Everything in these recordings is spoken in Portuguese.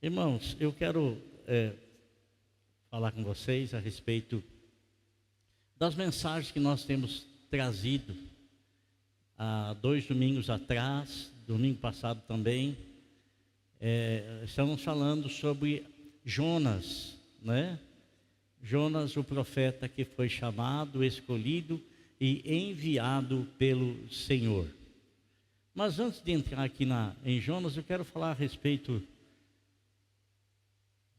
Irmãos, eu quero falar com vocês a respeito das mensagens que nós temos trazido há 2 domingos atrás, domingo passado também. Estamos falando sobre Jonas, né? Jonas, o profeta que foi chamado, escolhido e enviado pelo Senhor. Mas antes de entrar aqui em Jonas, eu quero falar a respeito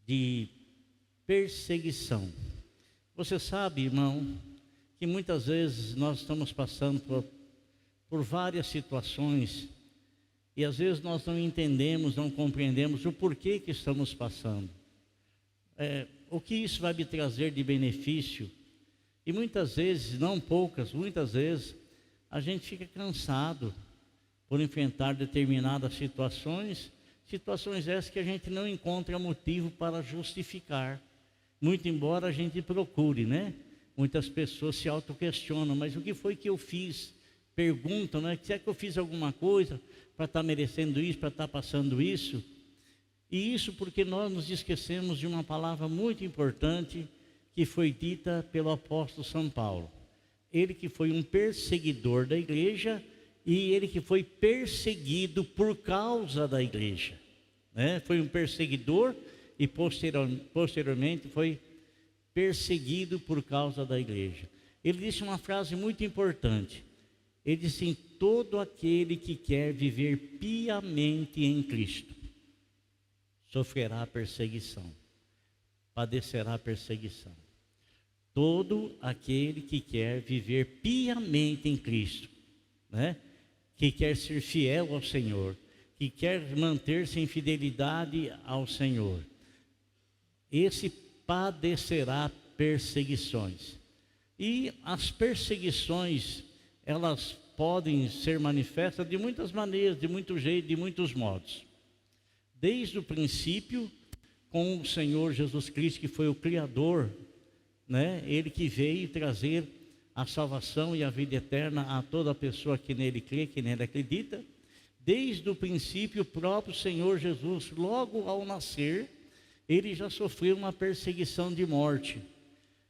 de perseguição. Você sabe, irmão, que muitas vezes nós estamos passando por várias situações e às vezes nós não entendemos, não compreendemos o porquê que estamos passando. O que isso vai me trazer de benefício? E muitas vezes, não poucas, muitas vezes, a gente fica cansado por enfrentar determinadas situações essas que a gente não encontra motivo para justificar. Muito embora a gente procure, né? Muitas pessoas se autoquestionam, mas o que foi que eu fiz? Perguntam, né? Se é que eu fiz alguma coisa para estar merecendo isso, para estar passando isso? E isso porque nós nos esquecemos de uma palavra muito importante que foi dita pelo apóstolo São Paulo. Ele que foi um perseguidor da igreja e ele que foi perseguido por causa da igreja, né? Foi um perseguidor e posteriormente foi perseguido por causa da igreja. Ele disse uma frase muito importante. Ele disse assim: todo aquele que quer viver piamente em Cristo sofrerá perseguição, padecerá perseguição. Todo aquele que quer viver piamente em Cristo, né? Que quer ser fiel ao Senhor, que quer manter-se em fidelidade ao Senhor, esse padecerá perseguições. E as perseguições, elas podem ser manifestas de muitas maneiras, de muito jeito, de muitos modos. Desde o princípio, com o Senhor Jesus Cristo, que foi o Criador, né? Ele que veio trazer a salvação e a vida eterna a toda pessoa que nele crê, que nele acredita. Desde o princípio, o próprio Senhor Jesus, logo ao nascer, ele já sofreu uma perseguição de morte.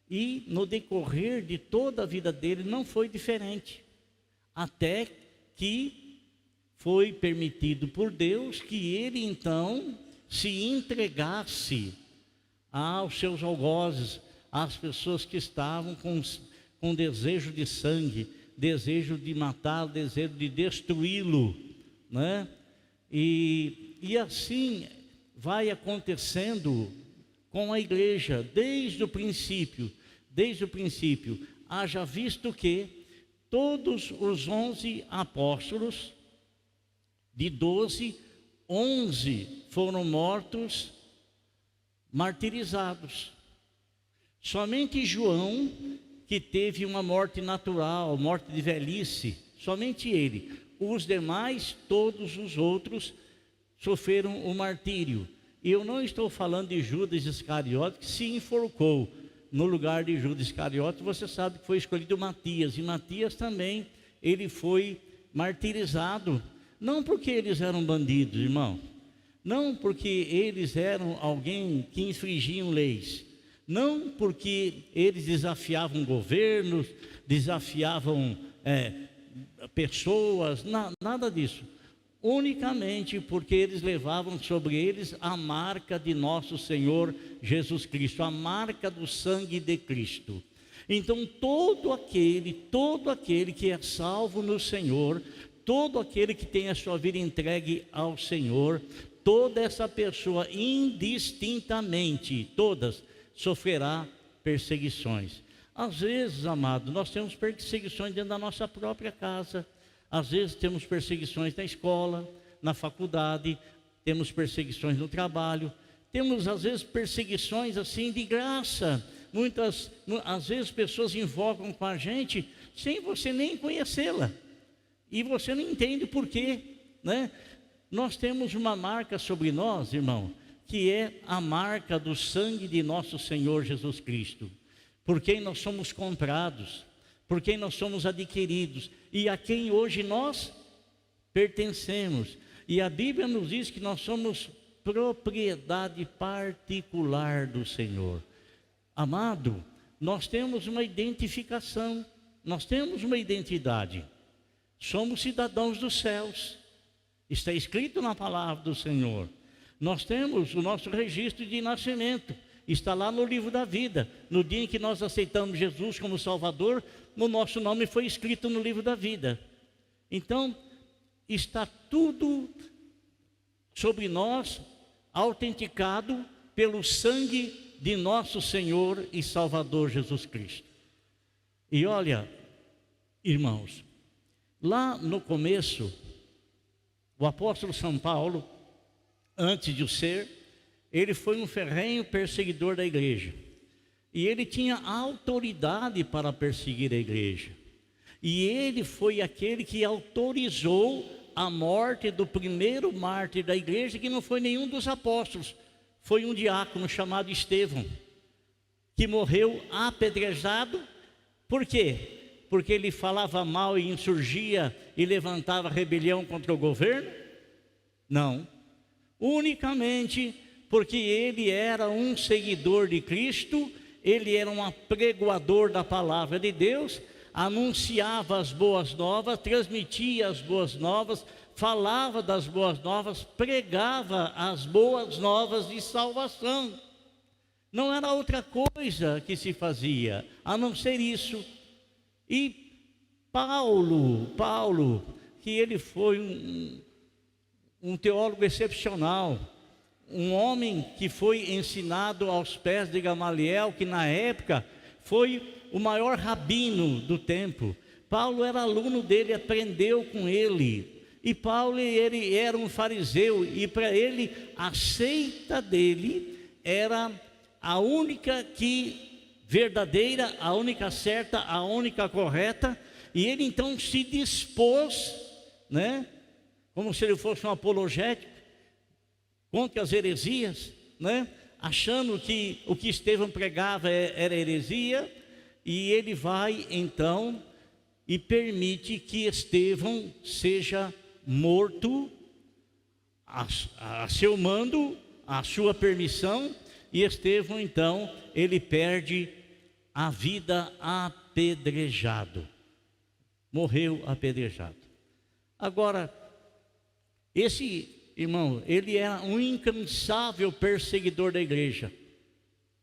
E no decorrer de toda a vida dele não foi diferente. Até que foi permitido por Deus que ele então se entregasse aos seus algozes, às pessoas que estavam com desejo de sangue, desejo de matá-lo, desejo de destruí-lo, né? E assim vai acontecendo com a igreja desde o princípio. Haja visto que todos os 11 apóstolos, de 12, 11 foram mortos, martirizados. Somente João, que teve uma morte natural, morte de velhice, somente ele. Os demais, todos os outros, sofreram o martírio. E eu não estou falando de Judas Iscariote, que se enforcou. No lugar de Judas Iscariote, você sabe que foi escolhido Matias. E Matias também, ele foi martirizado. Não porque eles eram bandidos, irmão. Não porque eles eram alguém que infringiam leis. Não porque eles desafiavam governos, desafiavam pessoas, nada disso. Unicamente porque eles levavam sobre eles a marca de nosso Senhor Jesus Cristo, a marca do sangue de Cristo. Então todo aquele que é salvo no Senhor, todo aquele que tem a sua vida entregue ao Senhor, toda essa pessoa indistintamente, todas, sofrerá perseguições. Às vezes, amado, nós temos perseguições dentro da nossa própria casa. Às vezes temos perseguições na escola, na faculdade, temos perseguições no trabalho, temos às vezes perseguições assim de graça. Às vezes pessoas invocam com a gente sem você nem conhecê-la, e você não entende por quê, né? Nós temos uma marca sobre nós, irmão, que é a marca do sangue de nosso Senhor Jesus Cristo, por quem nós somos comprados, por quem nós somos adquiridos e a quem hoje nós pertencemos. E a Bíblia nos diz que nós somos propriedade particular do Senhor. Amado, nós temos uma identificação, nós temos uma identidade. Somos cidadãos dos céus. Está escrito na palavra do Senhor. Nós temos o nosso registro de nascimento. Está lá no livro da vida. No dia em que nós aceitamos Jesus como Salvador, o nosso nome foi escrito no livro da vida. Então, está tudo sobre nós, autenticado pelo sangue de nosso Senhor e Salvador Jesus Cristo. E olha, irmãos, lá no começo, o apóstolo São Paulo, antes de o ser, ele foi um ferrenho perseguidor da igreja. E ele tinha autoridade para perseguir a igreja. E ele foi aquele que autorizou a morte do primeiro mártir da igreja, que não foi nenhum dos apóstolos, foi um diácono chamado Estevão, que morreu apedrejado. Por quê? Porque ele falava mal e insurgia e levantava rebelião contra o governo? Não. Unicamente porque ele era um seguidor de Cristo, ele era um apregoador da palavra de Deus, anunciava as boas novas, transmitia as boas novas, falava das boas novas, pregava as boas novas de salvação. Não era outra coisa que se fazia, a não ser isso. E Paulo, que ele foi um teólogo excepcional, um homem que foi ensinado aos pés de Gamaliel, que na época foi o maior rabino do tempo. Paulo era aluno dele, aprendeu com ele. E Paulo, ele era um fariseu, e para ele a seita dele era a única verdadeira, a única certa, a única correta. E ele então se dispôs, né, como se ele fosse um apologético contra as heresias, né, achando que o que Estevão pregava era heresia. E ele vai então e permite que Estevão seja morto a seu mando, a sua permissão. E Estevão então, ele perde a vida apedrejado, morreu apedrejado. Agora, esse irmão, ele era um incansável perseguidor da igreja.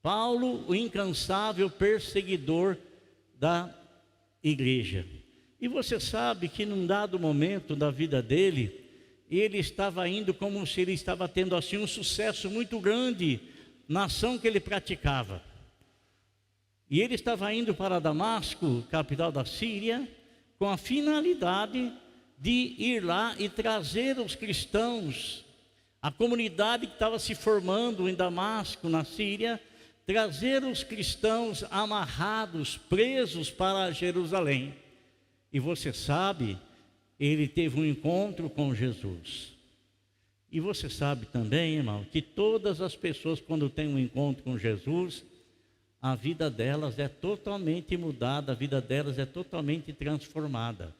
Paulo, o incansável perseguidor da igreja. E você sabe que num dado momento da vida dele, ele estava indo como se ele estava tendo assim um sucesso muito grande na ação que ele praticava. E ele estava indo para Damasco, capital da Síria, com a finalidade de ir lá e trazer os cristãos, a comunidade que estava se formando em Damasco, na Síria, trazer os cristãos amarrados, presos para Jerusalém. E você sabe, ele teve um encontro com Jesus. E você sabe também, irmão, que todas as pessoas, quando têm um encontro com Jesus, a vida delas é totalmente mudada, a vida delas é totalmente transformada.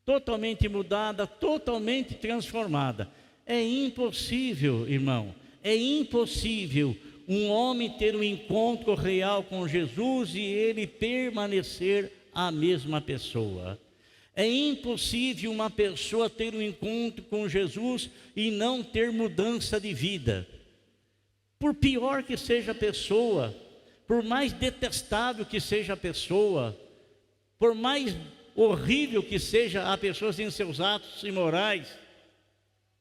Totalmente mudada, totalmente transformada. É impossível, irmão, é impossível um homem ter um encontro real com Jesus e ele permanecer a mesma pessoa. É impossível uma pessoa ter um encontro com Jesus e não ter mudança de vida. Por pior que seja a pessoa, por mais detestável que seja a pessoa, por mais horrível que seja a pessoa em seus atos imorais,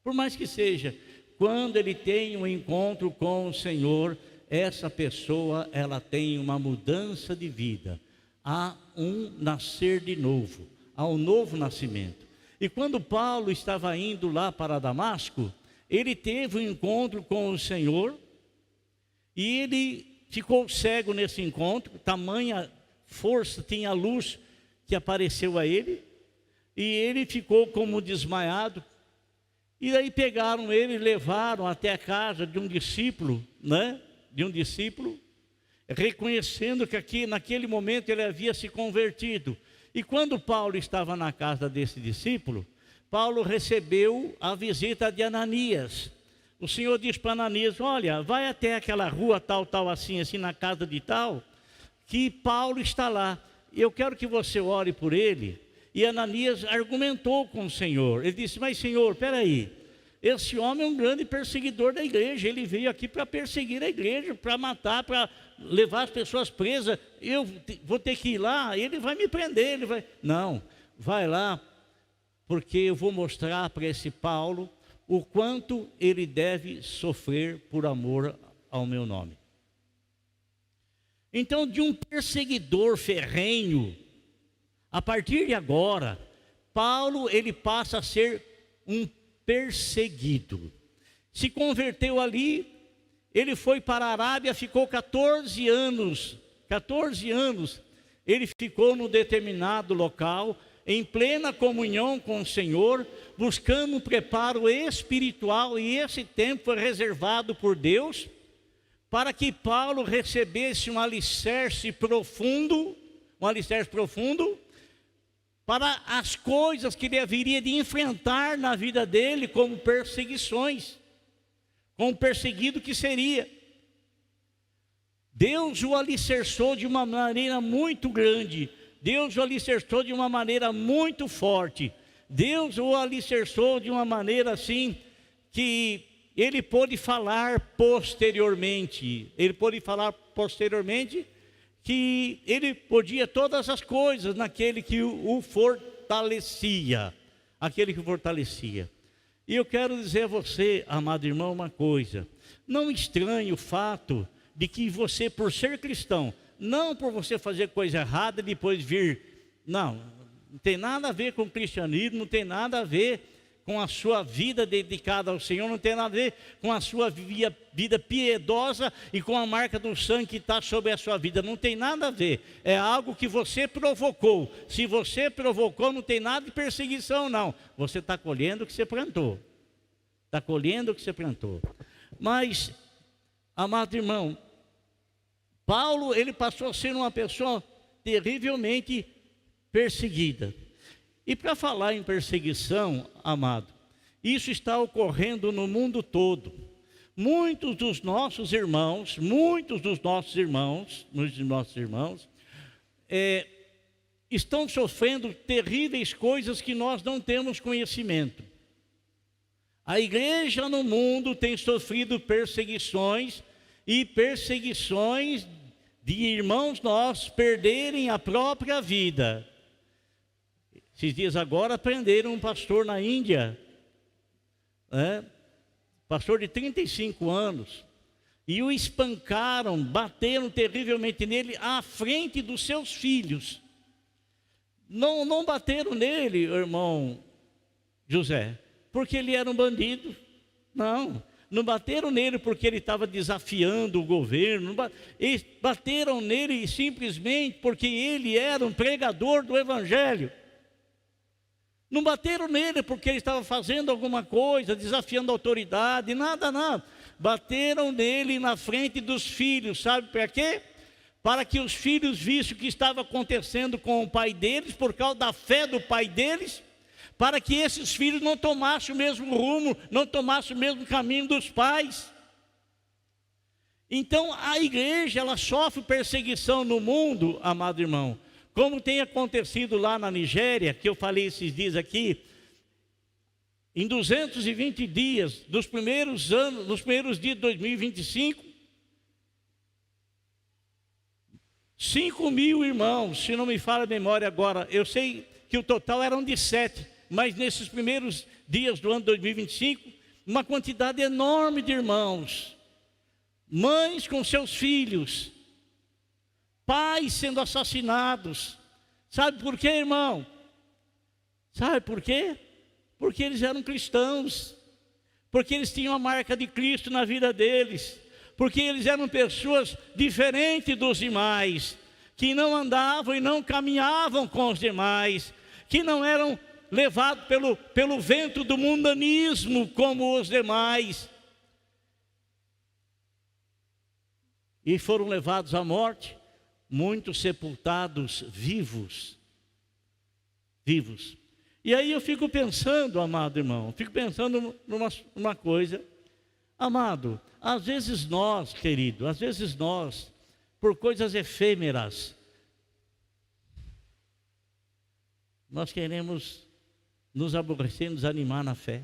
por mais que seja, quando ele tem um encontro com o Senhor, essa pessoa, ela tem uma mudança de vida. Há um nascer de novo, há um novo nascimento. E quando Paulo estava indo lá para Damasco, ele teve um encontro com o Senhor, e ele ficou cego nesse encontro, tamanha força tinha a luz que apareceu a ele, e ele ficou como desmaiado. E daí pegaram ele e levaram até a casa de um discípulo, né? De um discípulo, reconhecendo que aqui, naquele momento ele havia se convertido. E quando Paulo estava na casa desse discípulo, Paulo recebeu a visita de Ananias. o Senhor diz para Ananias: olha, vai até aquela rua tal, tal, assim, assim, na casa de tal, que Paulo está lá. Eu quero que você ore por ele. E Ananias argumentou com o Senhor. Ele disse: mas Senhor, espera aí, esse homem é um grande perseguidor da igreja. Ele veio aqui para perseguir a igreja, para matar, para levar as pessoas presas. Eu vou ter que ir lá, ele vai me prender. Ele vai... Não, vai lá, porque eu vou mostrar para esse Paulo o quanto ele deve sofrer por amor ao meu nome. Então, de um perseguidor ferrenho, a partir de agora, Paulo, ele passa a ser um perseguido. Se converteu ali, ele foi para a Arábia, ficou 14 anos, ele ficou num determinado local, em plena comunhão com o Senhor, buscando um preparo espiritual, e esse tempo foi reservado por Deus, para que Paulo recebesse um alicerce profundo, para as coisas que ele haveria de enfrentar na vida dele, como perseguições, como perseguido que seria. Deus o alicerçou de uma maneira muito grande, Deus o alicerçou de uma maneira muito forte, Deus o alicerçou de uma maneira assim, que ele pôde falar posteriormente, que ele podia todas as coisas naquele que o fortalecia, E eu quero dizer a você, amado irmão, uma coisa: não estranhe o fato de que você, por ser cristão, não por você fazer coisa errada e depois vir, não tem nada a ver com o cristianismo, não tem nada a ver com a sua vida dedicada ao Senhor, não tem nada a ver com a sua vida piedosa e com a marca do sangue que está sobre a sua vida, não tem nada a ver, é algo que você provocou. Se você provocou, não tem nada de perseguição não, você está colhendo o que você plantou, Mas, amado irmão, Paulo, ele passou a ser uma pessoa terrivelmente perseguida. E para falar em perseguição, amado, isso está ocorrendo no mundo todo. Muitos dos nossos irmãos, estão sofrendo terríveis coisas que nós não temos conhecimento. A igreja no mundo tem sofrido perseguições de irmãos nossos perderem a própria vida. Esses dias agora prenderam um pastor na Índia, pastor de 35 anos, e o espancaram, bateram terrivelmente nele à frente dos seus filhos. Não bateram nele, irmão José, porque ele era um bandido. Não bateram nele porque ele estava desafiando o governo. Eles bateram nele simplesmente porque ele era um pregador do Evangelho. Não bateram nele porque ele estava fazendo alguma coisa, desafiando a autoridade, nada. Bateram nele na frente dos filhos, sabe para quê? Para que os filhos vissem o que estava acontecendo com o pai deles, por causa da fé do pai deles, para que esses filhos não tomassem o mesmo rumo, não tomassem o mesmo caminho dos pais. Então a igreja, ela sofre perseguição no mundo, amado irmão, como tem acontecido lá na Nigéria, que eu falei esses dias aqui. Em 220 dias, nos primeiros dias de 2025, 5.000 irmãos, se não me falha a memória agora, eu sei que o total eram de 7, mas nesses primeiros dias do ano 2025, uma quantidade enorme de irmãos, mães com seus filhos, pais sendo assassinados. Sabe por quê, irmão? Sabe por quê? Porque eles eram cristãos, porque eles tinham a marca de Cristo na vida deles, porque eles eram pessoas diferentes dos demais, que não andavam e não caminhavam com os demais, que não eram levados pelo vento do mundanismo como os demais, e foram levados à morte, muitos sepultados vivos. E aí eu fico pensando, amado irmão, numa coisa. Amado, às vezes nós, querido, às vezes nós, por coisas efêmeras, nós queremos nos aborrecer, nos animar na fé.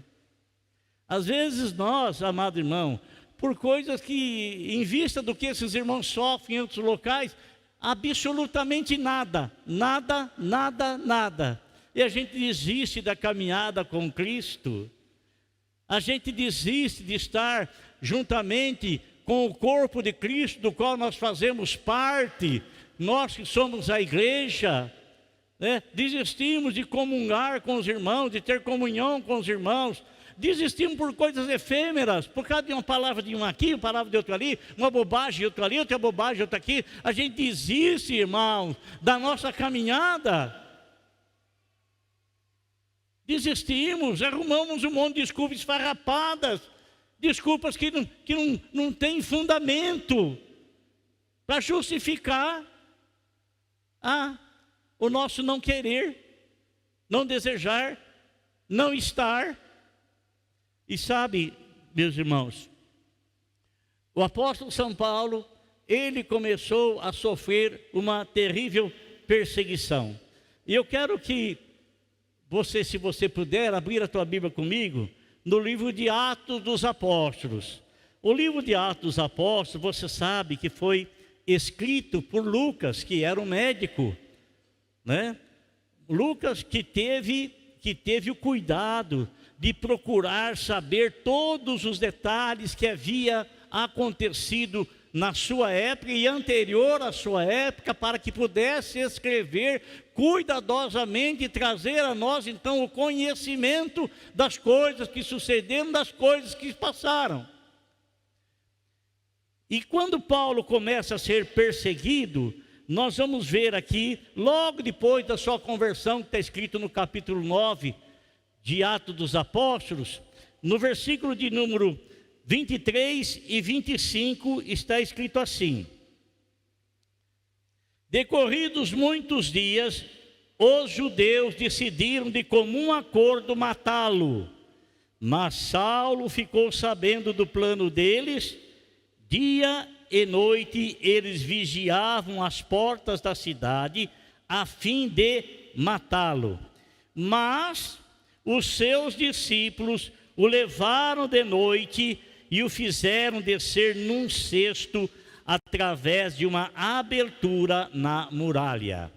Às vezes nós, amado irmão, por coisas que, em vista do que esses irmãos sofrem em outros locais, absolutamente nada, nada, nada, nada. E a gente desiste da caminhada com Cristo. A gente desiste de estar juntamente com o corpo de Cristo, do qual nós fazemos parte, nós que somos a igreja, né? Desistimos de comungar com os irmãos, de ter comunhão com os irmãos. Desistimos por coisas efêmeras, por causa de uma palavra de um aqui, uma palavra de outro ali, uma bobagem de outro ali, outra bobagem de outro aqui. A gente desiste, irmão, da nossa caminhada. Desistimos, arrumamos um monte de desculpas esfarrapadas, desculpas que não têm fundamento, para justificar o nosso não querer, não desejar, não estar. E sabe, meus irmãos, o apóstolo São Paulo, ele começou a sofrer uma terrível perseguição. E eu quero que você, se você puder, abrir a tua Bíblia comigo, no livro de Atos dos Apóstolos. O livro de Atos dos Apóstolos, você sabe que foi escrito por Lucas, que era um médico, né? Lucas que teve o cuidado de procurar saber todos os detalhes que havia acontecido na sua época e anterior à sua época, para que pudesse escrever cuidadosamente e trazer a nós então o conhecimento das coisas que sucederam, das coisas que passaram. E quando Paulo começa a ser perseguido, nós vamos ver aqui, logo depois da sua conversão, que está escrito no capítulo 9 de Atos dos Apóstolos, no versículo de número 23 e 25 está escrito assim: decorridos muitos dias, os judeus decidiram de comum acordo matá-lo, mas Saulo ficou sabendo do plano deles. Dia e noite eles vigiavam as portas da cidade a fim de matá-lo. Mas os seus discípulos o levaram de noite e o fizeram descer num cesto através de uma abertura na muralha.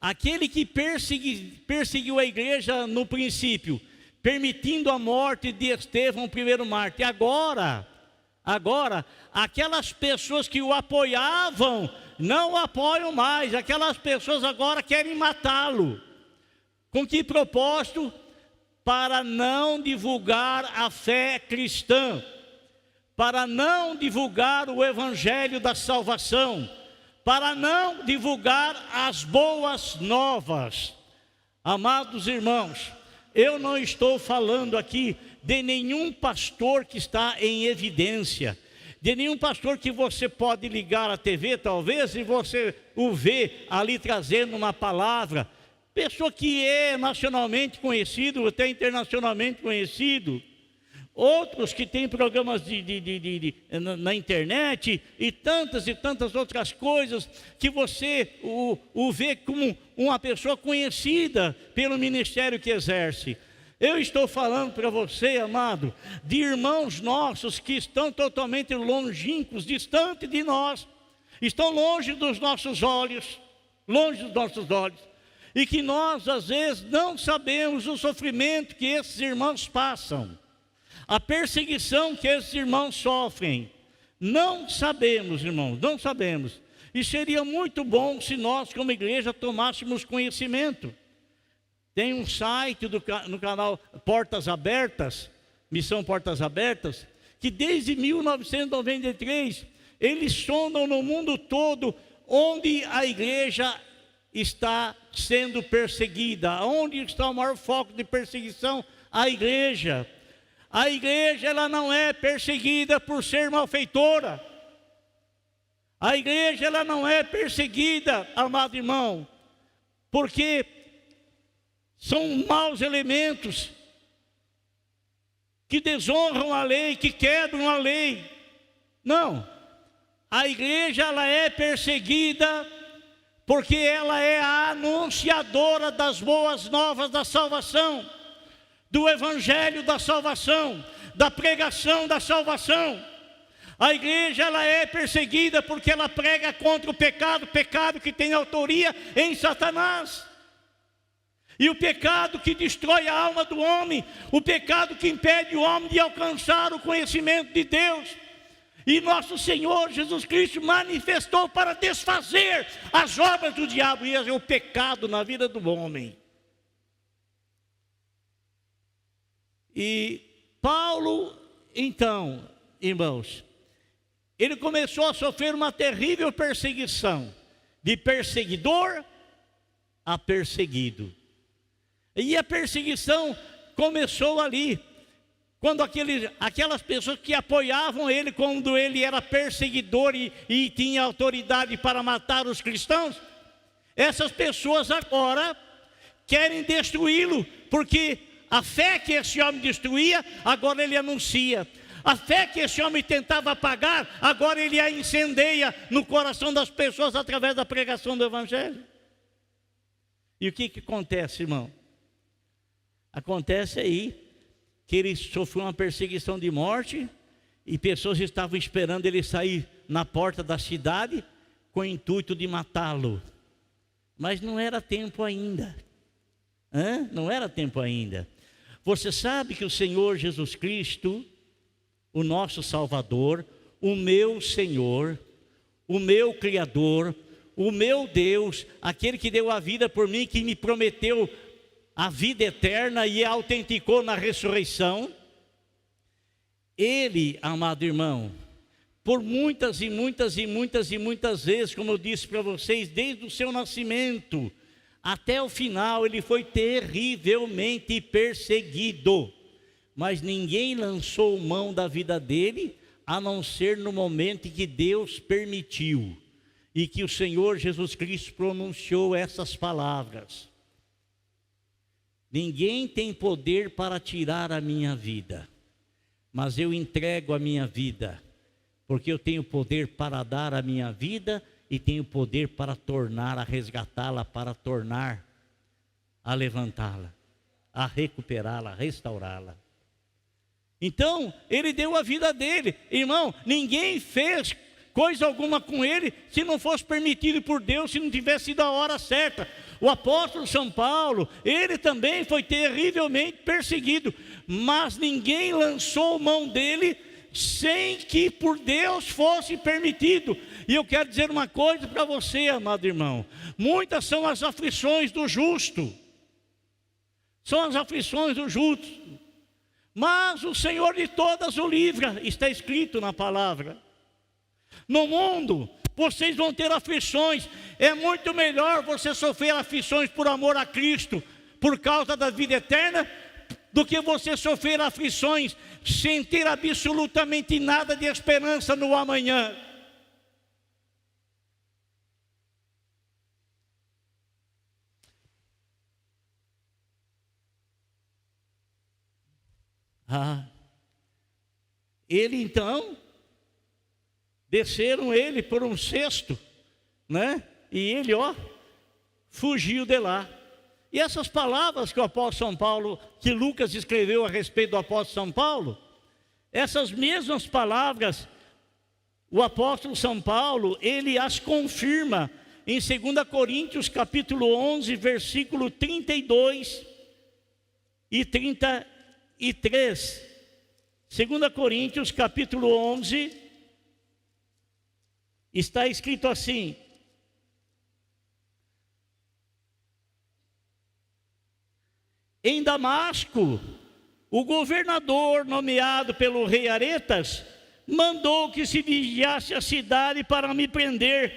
Aquele que perseguiu a igreja no princípio, permitindo a morte de Estevão, o primeiro mártir, agora, aquelas pessoas que o apoiavam, não o apoiam mais. Aquelas pessoas agora querem matá-lo. Com que propósito? Para não divulgar a fé cristã, para não divulgar o evangelho da salvação, para não divulgar as boas novas. Amados irmãos, eu não estou falando aqui de nenhum pastor que está em evidência, de nenhum pastor que você pode ligar a TV talvez e você o vê ali trazendo uma palavra, pessoa que é nacionalmente conhecido, até internacionalmente conhecido, outros que têm programas na internet e tantas outras coisas, que você o vê como uma pessoa conhecida pelo ministério que exerce. Eu estou falando para você, amado, de irmãos nossos que estão totalmente longínquos, distante de nós, estão longe dos nossos olhos, e que nós às vezes não sabemos o sofrimento que esses irmãos passam, a perseguição que esses irmãos sofrem. Não sabemos, irmãos, não sabemos. E seria muito bom se nós, como igreja, tomássemos conhecimento. Tem um site no canal Portas Abertas, Missão Portas Abertas, que desde 1993, eles sondam no mundo todo onde a igreja está sendo perseguida, onde está o maior foco de perseguição, a igreja. A igreja, ela não é perseguida por ser malfeitora. A igreja, ela não é perseguida, amado irmão, porque são maus elementos. que desonram a lei, que quebram a lei. Não. A igreja, ela é perseguida porque ela é a anunciadora das boas novas da salvação, do evangelho da salvação, da pregação da salvação. A igreja, ela é perseguida porque ela prega contra o pecado, pecado que tem autoria em Satanás. E o pecado que destrói a alma do homem, o pecado que impede o homem de alcançar o conhecimento de Deus. E nosso Senhor Jesus Cristo manifestou para desfazer as obras do diabo e o pecado na vida do homem. E Paulo, então, irmãos, ele começou a sofrer uma terrível perseguição, de perseguidor a perseguido. E a perseguição começou ali, quando aquelas pessoas que apoiavam ele, quando ele era perseguidor e tinha autoridade para matar os cristãos, essas pessoas agora querem destruí-lo, porque a fé que esse homem destruía, agora ele anuncia. A fé que esse homem tentava apagar, agora ele a incendeia no coração das pessoas através da pregação do evangelho. E o que acontece, irmão? Acontece aí que ele sofreu uma perseguição de morte e pessoas estavam esperando ele sair na porta da cidade com o intuito de matá-lo. Mas não era tempo ainda. Não era tempo ainda. Você sabe que o Senhor Jesus Cristo, o nosso Salvador, o meu Senhor, o meu Criador, o meu Deus, aquele que deu a vida por mim, que me prometeu a vida eterna e autenticou na ressurreição, ele, amado irmão, por muitas vezes, como eu disse para vocês, desde o seu nascimento até o final, ele foi terrivelmente perseguido, mas ninguém lançou mão da vida dele, a não ser no momento em que Deus permitiu, e que o Senhor Jesus Cristo pronunciou essas palavras: ninguém tem poder para tirar a minha vida, mas eu entrego a minha vida, porque eu tenho poder para dar a minha vida e tenho poder para tornar, a resgatá-la, para tornar, a levantá-la, a recuperá-la, a restaurá-la. Então, ele deu a vida dele. Irmão, ninguém fez coisa alguma com ele se não fosse permitido por Deus, se não tivesse sido a hora certa. O apóstolo São Paulo, ele também foi terrivelmente perseguido, mas ninguém lançou mão dele sem que por Deus fosse permitido. E eu quero dizer uma coisa para você, amado irmão: muitas são as aflições do justo, são as aflições do justo, mas o Senhor de todas o livra, está escrito na palavra. No mundo vocês vão ter aflições. É muito melhor você sofrer aflições por amor a Cristo, por causa da vida eterna, do que você sofrer aflições sem ter absolutamente nada de esperança no amanhã. Ele então, desceram ele por um cesto, né? E ele, fugiu de lá. E essas palavras que o apóstolo São Paulo, que Lucas escreveu a respeito do apóstolo São Paulo, essas mesmas palavras, o apóstolo São Paulo, ele as confirma em 2 Coríntios capítulo 11, versículo 32 e 33. 2 Coríntios capítulo 11, está escrito assim: em Damasco, o governador nomeado pelo rei Aretas mandou que se vigiasse a cidade para me prender,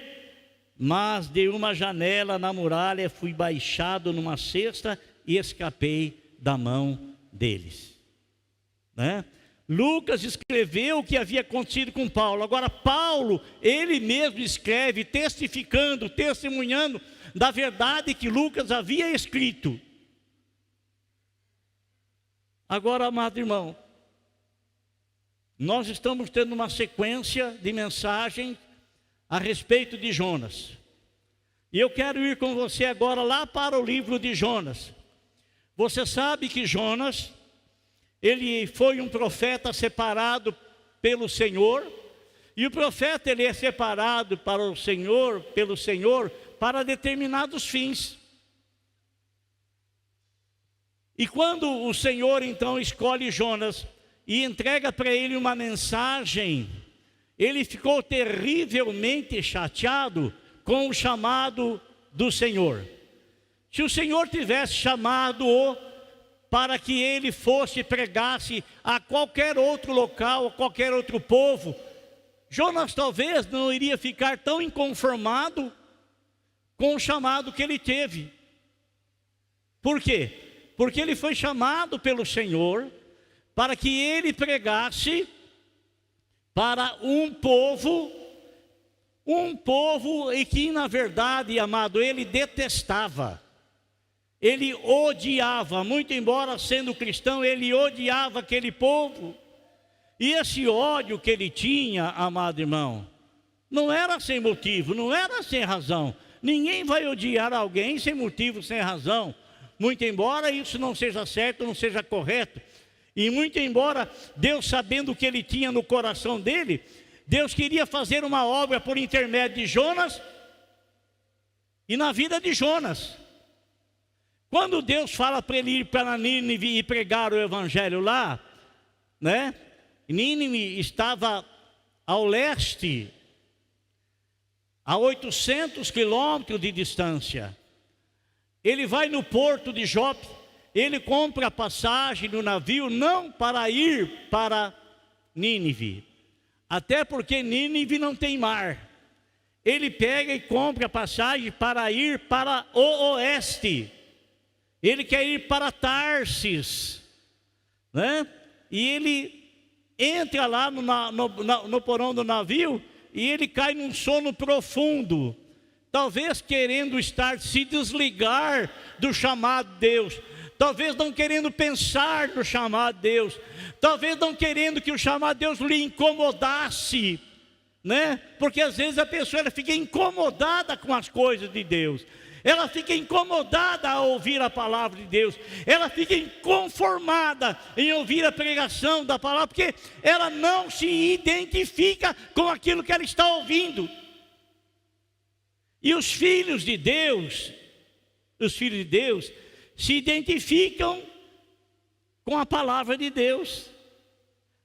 mas de uma janela na muralha fui baixado numa cesta e escapei da mão deles, né? Lucas escreveu o que havia acontecido com Paulo. Agora Paulo, ele mesmo escreve, testificando, testemunhando da verdade que Lucas havia escrito. Agora, amado irmão, nós estamos tendo uma sequência de mensagens a respeito de Jonas. E eu quero ir com você agora lá para o livro de Jonas. Você sabe que Jonas, ele foi um profeta separado pelo Senhor. E o profeta, ele é separado para o Senhor, pelo Senhor, para determinados fins. E quando o Senhor então escolhe Jonas e entrega para ele uma mensagem, ele ficou terrivelmente chateado com o chamado do Senhor. Se o Senhor tivesse chamado-o para que ele fosse e pregasse a qualquer outro local, a qualquer outro povo, Jonas talvez não iria ficar tão inconformado com o chamado que ele teve. Por quê? Porque ele foi chamado pelo Senhor para que ele pregasse para um povo e que na verdade, amado, ele detestava. Ele odiava, muito embora sendo cristão, ele odiava aquele povo. E esse ódio que ele tinha, amado irmão, não era sem motivo, não era sem razão. Ninguém vai odiar alguém sem motivo, sem razão. Muito embora isso não seja certo, não seja correto. E muito embora Deus, sabendo o que ele tinha no coração dele, Deus queria fazer uma obra por intermédio de Jonas e na vida de Jonas. Quando Deus fala para ele ir para Nínive e pregar o evangelho lá, né? Nínive estava ao leste, a 800 quilômetros de distância. Ele vai no porto de Jope, ele compra a passagem no navio, não para ir para Nínive, até porque Nínive não tem mar. Ele pega e compra a passagem para ir para o oeste. Ele quer ir para Tarsis, né? E ele entra lá no porão do navio e ele cai num sono profundo, talvez querendo se desligar do chamado de Deus, talvez não querendo pensar no chamado de Deus, talvez não querendo que o chamado de Deus lhe incomodasse, né? Porque às vezes a pessoa ela fica incomodada com as coisas de Deus. Ela fica incomodada a ouvir a palavra de Deus. Ela fica inconformada em ouvir a pregação da palavra, porque ela não se identifica com aquilo que ela está ouvindo. E os filhos de Deus se identificam com a palavra de Deus.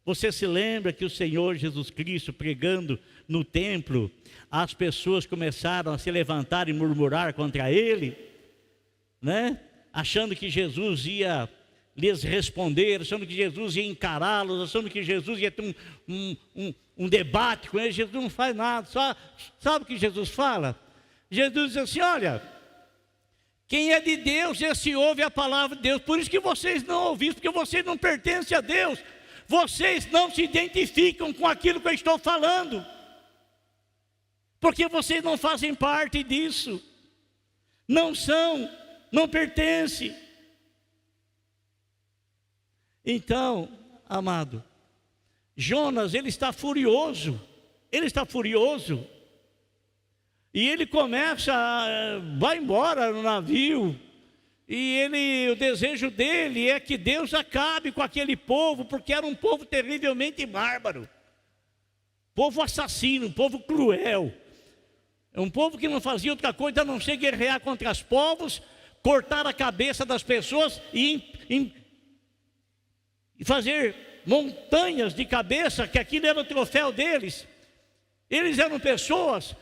Você se lembra que o Senhor Jesus Cristo, pregando no templo, as pessoas começaram a se levantar e murmurar contra ele, né? Achando que Jesus ia lhes responder, achando que Jesus ia encará-los, achando que Jesus ia ter um debate com eles. Jesus não faz nada, só sabe o que Jesus fala? Jesus diz assim: olha, quem é de Deus, esse ouve a palavra de Deus. Por isso que vocês não ouviram, porque vocês não pertencem a Deus. Vocês não se identificam com aquilo que eu estou falando, porque vocês não fazem parte disso, não pertencem. Então, amado, Jonas, ele está furioso, e ele vai embora no navio, e o desejo dele é que Deus acabe com aquele povo, porque era um povo terrivelmente bárbaro, povo assassino, um povo cruel. É um povo que não fazia outra coisa a não ser guerrear contra os povos, cortar a cabeça das pessoas e fazer montanhas de cabeça, que aquilo era o troféu deles. Eles eram pessoas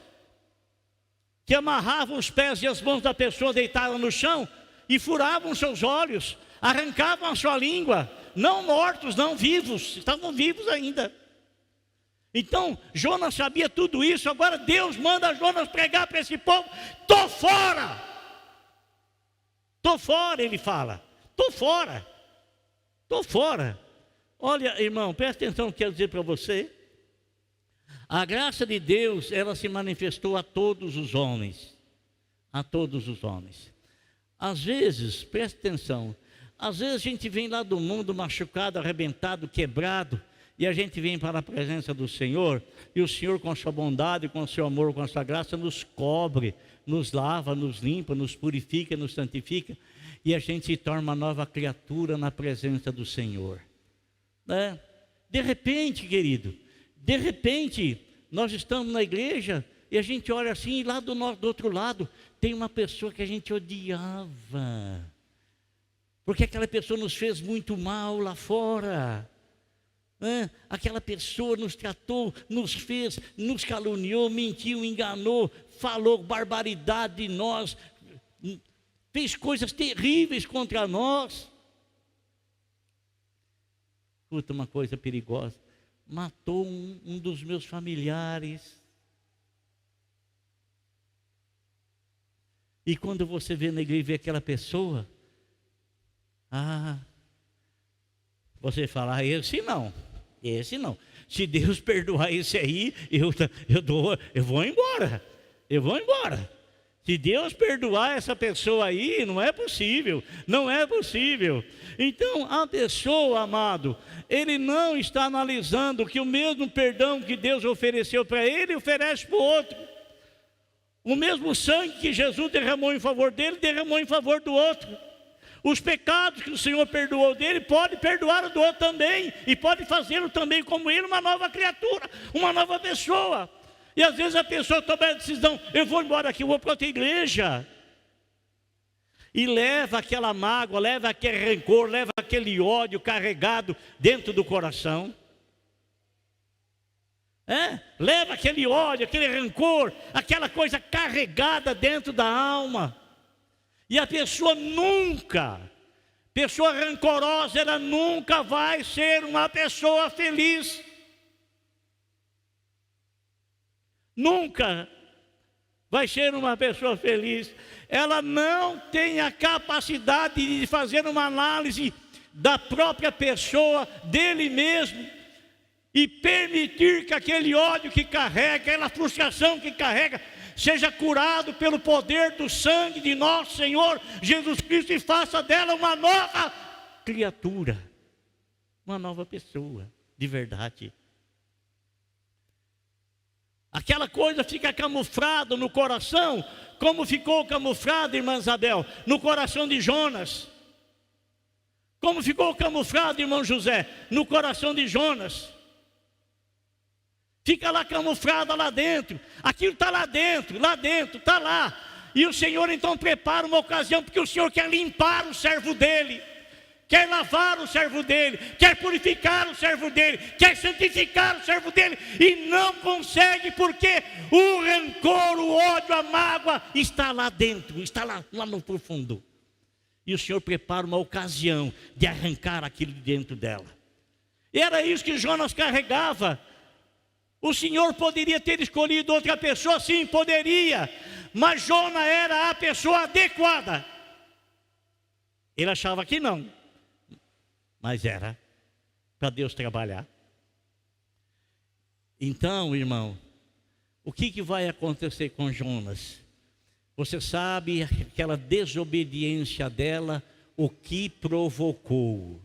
que amarravam os pés e as mãos da pessoa deitada no chão e furavam seus olhos, arrancavam a sua língua, não mortos, não vivos, estavam vivos ainda. Então, Jonas sabia tudo isso. Agora Deus manda Jonas pregar para esse povo: estou fora, ele fala, estou fora. Olha, irmão, presta atenção no que eu quero dizer para você. A graça de Deus, ela se manifestou a todos os homens, Às vezes, presta atenção, às vezes a gente vem lá do mundo machucado, arrebentado, quebrado, E a gente vem para a presença do Senhor, e o Senhor, com a sua bondade, com o seu amor, com a sua graça, nos cobre, nos lava, nos limpa, nos purifica, nos santifica, e a gente se torna uma nova criatura na presença do Senhor. Né? De repente, querido, de repente, nós estamos na igreja, e a gente olha assim, e lá do outro lado, tem uma pessoa que a gente odiava, porque aquela pessoa nos fez muito mal lá fora. Aquela pessoa nos tratou, nos fez, nos caluniou, mentiu, enganou, falou barbaridade de nós, fez coisas terríveis contra nós. Escuta uma coisa perigosa, matou um dos meus familiares. E quando você vê na igreja, vê aquela pessoa, você fala, esse não. Se Deus perdoar esse aí, eu vou embora. Se Deus perdoar essa pessoa aí, não é possível. Então, a pessoa, amado, ele não está analisando que o mesmo perdão que Deus ofereceu para ele, oferece para o outro. O mesmo sangue que Jesus derramou em favor dele, derramou em favor do outro. Os pecados que o Senhor perdoou dele, pode perdoar o do outro também, e pode fazê-lo também como ele, uma nova criatura, uma nova pessoa. E às vezes a pessoa toma a decisão, eu vou embora aqui, eu vou para outra igreja. E leva aquela mágoa, leva aquele rancor, leva aquele ódio carregado dentro do coração. Leva aquele ódio, aquele rancor, aquela coisa carregada dentro da alma. E a pessoa rancorosa, ela nunca vai ser uma pessoa feliz. Nunca vai ser uma pessoa feliz. Ela não tem a capacidade de fazer uma análise da própria pessoa, dele mesmo, e permitir que aquele ódio que carrega, aquela frustração que carrega, seja curado pelo poder do sangue de nosso Senhor Jesus Cristo, e faça dela uma nova criatura, uma nova pessoa, de verdade. Aquela coisa fica camuflada no coração, como ficou camuflado, irmã Isabel, no coração de Jonas. Como ficou camuflado, irmão José, no coração de Jonas. Fica lá camuflada lá dentro, aquilo está lá dentro, está lá. E o Senhor então prepara uma ocasião, porque o Senhor quer limpar o servo dele, quer lavar o servo dele, quer purificar o servo dele, quer santificar o servo dele, e não consegue, porque o rancor, o ódio, a mágoa está lá dentro, está lá no profundo. E o Senhor prepara uma ocasião de arrancar aquilo de dentro dela. E era isso que Jonas carregava. O Senhor poderia ter escolhido outra pessoa, sim, poderia, mas Jonas era a pessoa adequada. Ele achava que não, mas era para Deus trabalhar. Então, irmão, o que vai acontecer com Jonas? Você sabe aquela desobediência dela, o que provocou?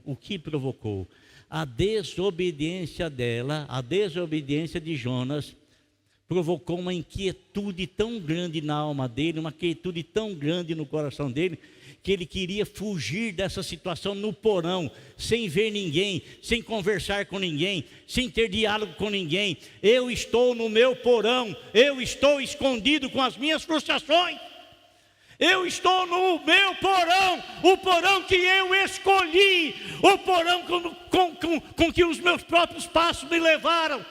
A desobediência dela, a desobediência de Jonas, provocou uma inquietude tão grande na alma dele, uma inquietude tão grande no coração dele, que ele queria fugir dessa situação no porão, sem ver ninguém, sem conversar com ninguém, sem ter diálogo com ninguém. Eu estou no meu porão, eu estou escondido com as minhas frustrações. Eu estou no meu porão, o porão que eu escolhi, o porão com que os meus próprios passos me levaram.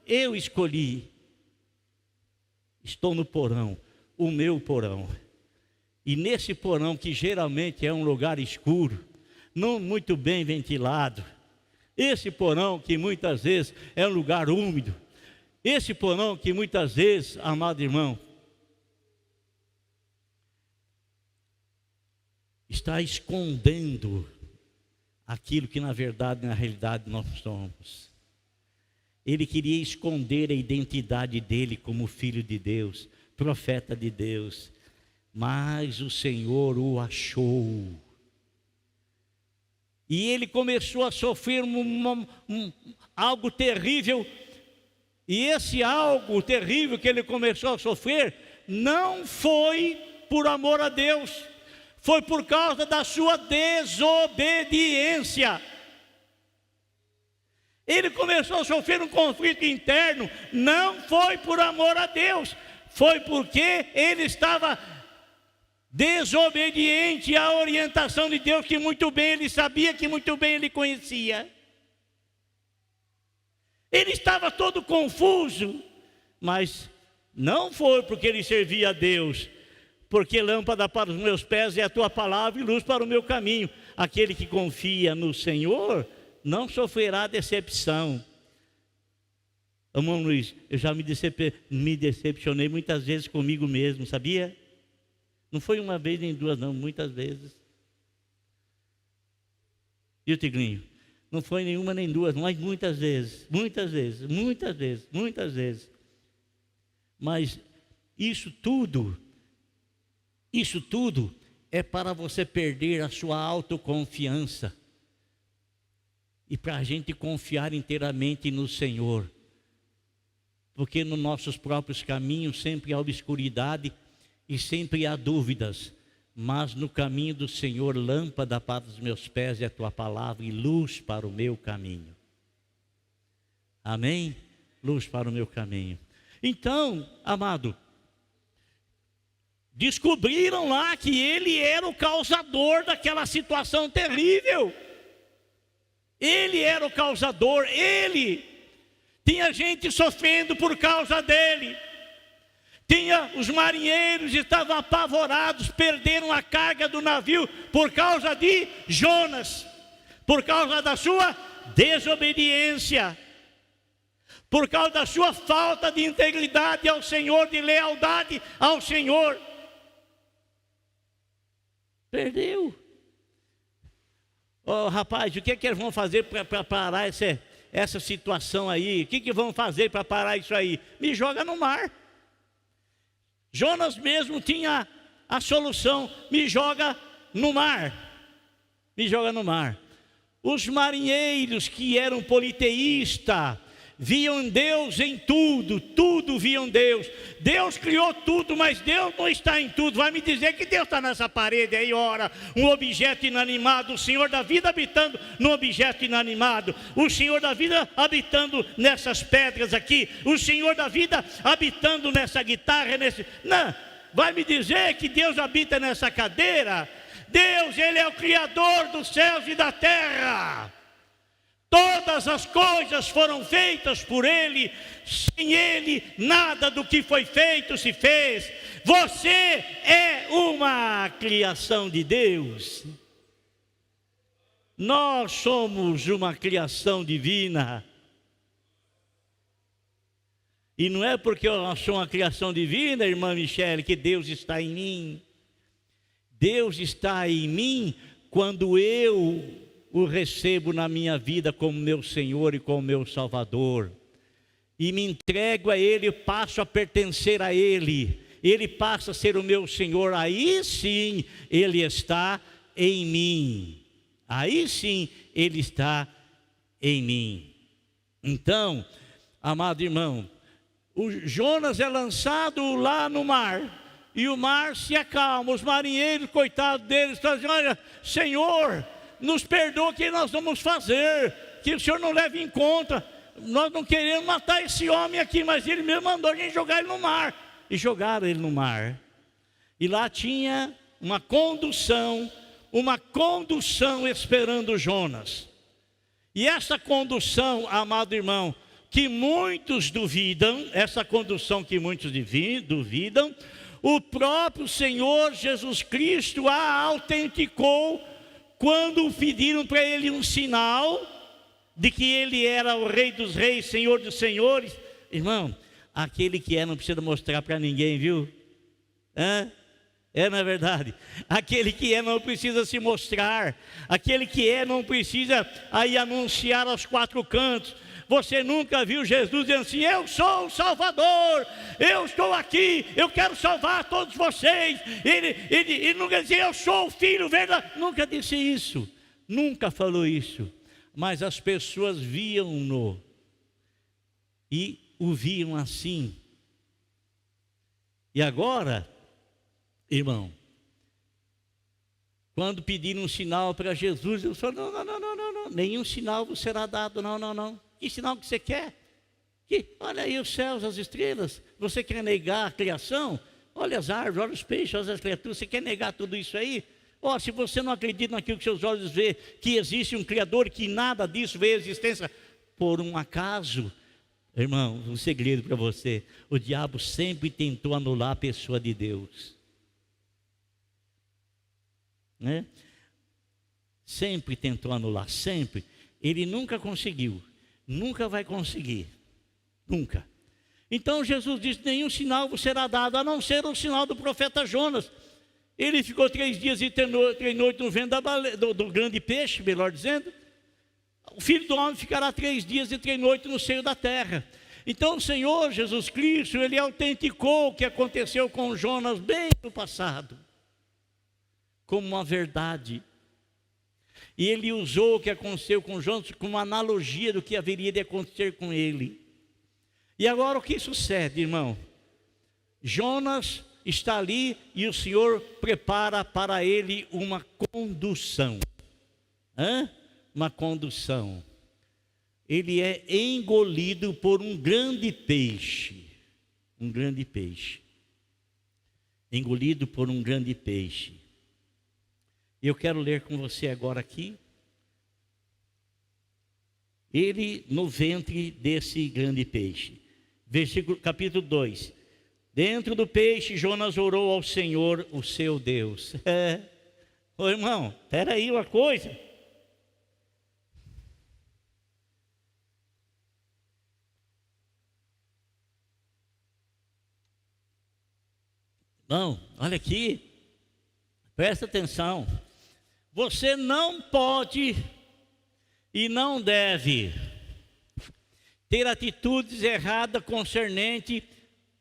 Eu escolhi. Estou no porão, o meu porão. E nesse porão, que geralmente é um lugar escuro, não muito bem ventilado, esse porão que muitas vezes é um lugar úmido, esse porão que muitas vezes, amado irmão, está escondendo aquilo que na verdade, na realidade nós somos. Ele queria esconder a identidade dele como filho de Deus, profeta de Deus, mas o Senhor o achou. E ele começou a sofrer algo terrível. E esse algo terrível que ele começou a sofrer não foi por amor a Deus, foi por causa da sua desobediência. Ele começou a sofrer um conflito interno, não foi por amor a Deus, foi porque ele estava desobediente à orientação de Deus, que muito bem ele sabia, que muito bem ele conhecia. Ele estava todo confuso, mas não foi porque ele servia a Deus, porque lâmpada para os meus pés é a tua palavra e luz para o meu caminho. Aquele que confia no Senhor não sofrerá decepção. Irmão Luiz, eu já me decepcionei muitas vezes comigo mesmo, sabia? Não foi uma vez nem duas, não, muitas vezes. E o Tigrinho? Não foi nenhuma nem duas, mas muitas vezes. Mas isso tudo é para você perder a sua autoconfiança. E para a gente confiar inteiramente no Senhor. Porque nos nossos próprios caminhos sempre há obscuridade e sempre há dúvidas. Mas no caminho do Senhor, lâmpada para os meus pés é a tua palavra e luz para o meu caminho. Amém? Luz para o meu caminho. Então, amado, descobriram lá que ele era o causador daquela situação terrível. Ele era o causador, ele. Tinha gente sofrendo por causa dele. Os marinheiros estavam apavorados, perderam a carga do navio por causa de Jonas, por causa da sua desobediência, por causa da sua falta de integridade ao Senhor, de lealdade ao Senhor. Perdeu. Oh, rapaz, o que é que eles vão fazer para parar essa situação aí? O que vão fazer para parar isso aí? Me joga no mar. Jonas mesmo tinha a solução: me joga no mar. Me joga no mar. Os marinheiros que eram politeístas, viam Deus em tudo, tudo viam Deus. Deus criou tudo, mas Deus não está em tudo. Vai me dizer que Deus está nessa parede aí, ora, um objeto inanimado, o Senhor da vida habitando no objeto inanimado, o Senhor da vida habitando nessas pedras aqui, o Senhor da vida habitando nessa guitarra, Não, vai me dizer que Deus habita nessa cadeira? Deus, Ele é o Criador dos céus e da terra. Todas as coisas foram feitas por Ele, sem Ele nada do que foi feito se fez. Você é uma criação de Deus. Nós somos uma criação divina. E não é porque eu sou uma criação divina, irmã Michele, que Deus está em mim. Deus está em mim quando eu o recebo na minha vida como meu Senhor e como meu Salvador, e me entrego a Ele, passo a pertencer a Ele, Ele passa a ser o meu Senhor. Aí sim Ele está em mim, aí sim Ele está em mim. Então, amado irmão, o Jonas é lançado lá no mar, e o mar se acalma. Os marinheiros, coitados deles, dizem: olha, Senhor, nos perdoa, o que nós vamos fazer, que o Senhor não leve em conta, nós não queremos matar esse homem aqui, mas Ele mesmo mandou a gente jogar ele no mar. E jogaram ele no mar, e lá tinha uma condução esperando Jonas. E essa condução, amado irmão, que muitos duvidam, o próprio Senhor Jesus Cristo a autenticou quando pediram para Ele um sinal de que Ele era o Rei dos Reis, Senhor dos Senhores. Irmão, aquele que não precisa mostrar para ninguém, viu? Na verdade, aquele que não precisa se mostrar, aquele que não precisa aí anunciar aos quatro cantos. Você nunca viu Jesus dizendo assim: eu sou o Salvador, eu estou aqui, eu quero salvar todos vocês. Ele nunca dizia: eu sou o Filho verdadeiro. Nunca disse isso. nunca falou isso, mas as pessoas viam-no e o viam assim. E agora, irmão, quando pediram um sinal para Jesus, ele falou: não, nenhum sinal vos será dado, não. Que sinal que você quer? Olha aí os céus, as estrelas, você quer negar a criação? Olha as árvores, olha os peixes, olha as criaturas, você quer negar tudo isso aí? Se você não acredita naquilo que seus olhos vê, que existe um Criador, que nada disso veio à existência por um acaso, irmão, um segredo para você: o diabo sempre tentou anular a pessoa de Deus, né? Sempre tentou anular, sempre. Ele nunca conseguiu, nunca vai conseguir, nunca. Então Jesus disse: nenhum sinal vos será dado, a não ser o sinal do profeta Jonas. Ele ficou 3 dias e 3 noites no ventre do grande peixe, melhor dizendo. O Filho do Homem ficará 3 dias e 3 noites no seio da terra. Então o Senhor Jesus Cristo, Ele autenticou o que aconteceu com Jonas bem no passado, como uma verdade. E Ele usou o que aconteceu com Jonas como uma analogia do que haveria de acontecer com ele. E agora o que sucede, irmão? Jonas está ali e o Senhor prepara para ele uma condução. Uma condução. Ele é engolido por um grande peixe. Um grande peixe. Engolido por um grande peixe. Eu quero ler com você agora aqui. Ele no ventre desse grande peixe. Capítulo 2. Dentro do peixe, Jonas orou ao Senhor, o seu Deus. Ô irmão, espera aí uma coisa. Não, olha aqui. Presta atenção. Você não pode e não deve ter atitudes erradas concernente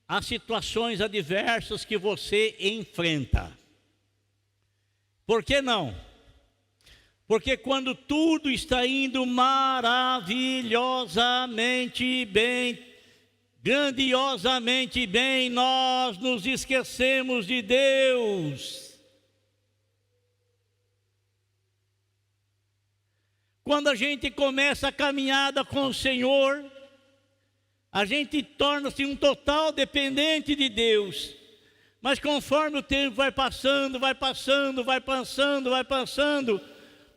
às situações adversas que você enfrenta. Por que não? Porque quando tudo está indo maravilhosamente bem, grandiosamente bem, nós nos esquecemos de Deus. Quando a gente começa a caminhada com o Senhor, a gente torna-se um total dependente de Deus. Mas conforme o tempo vai passando,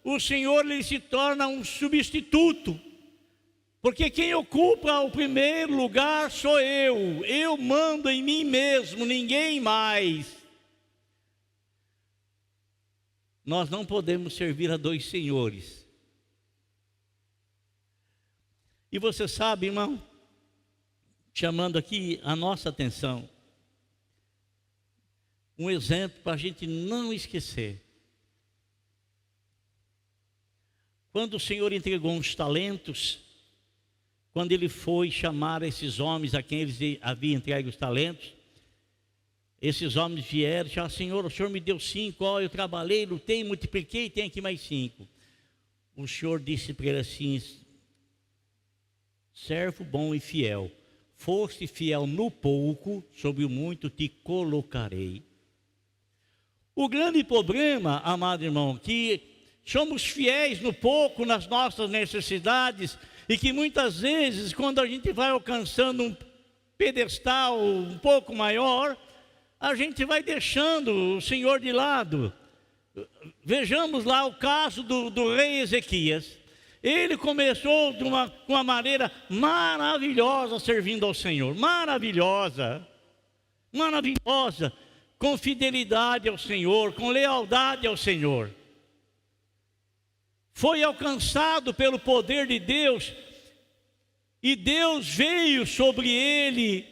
o Senhor ele se torna um substituto. Porque quem ocupa o primeiro lugar sou eu. Eu mando em mim mesmo, ninguém mais. Nós não podemos servir a 2 senhores. E você sabe, irmão, chamando aqui a nossa atenção, um exemplo para a gente não esquecer. Quando o Senhor entregou uns talentos, quando Ele foi chamar esses homens a quem Ele havia entregue os talentos, esses homens vieram e disseram: Senhor, o Senhor me deu 5, eu trabalhei, lutei, multipliquei, tem aqui mais 5. O Senhor disse para ele assim: servo bom e fiel, foste fiel no pouco, sobre o muito te colocarei. O grande problema, amado irmão, que somos fiéis no pouco, nas nossas necessidades, e que muitas vezes, quando a gente vai alcançando um pedestal um pouco maior, a gente vai deixando o Senhor de lado. Vejamos lá o caso do rei Ezequias. Ele começou de uma maneira maravilhosa servindo ao Senhor, maravilhosa, com fidelidade ao Senhor, com lealdade ao Senhor. Foi alcançado pelo poder de Deus, e Deus veio sobre ele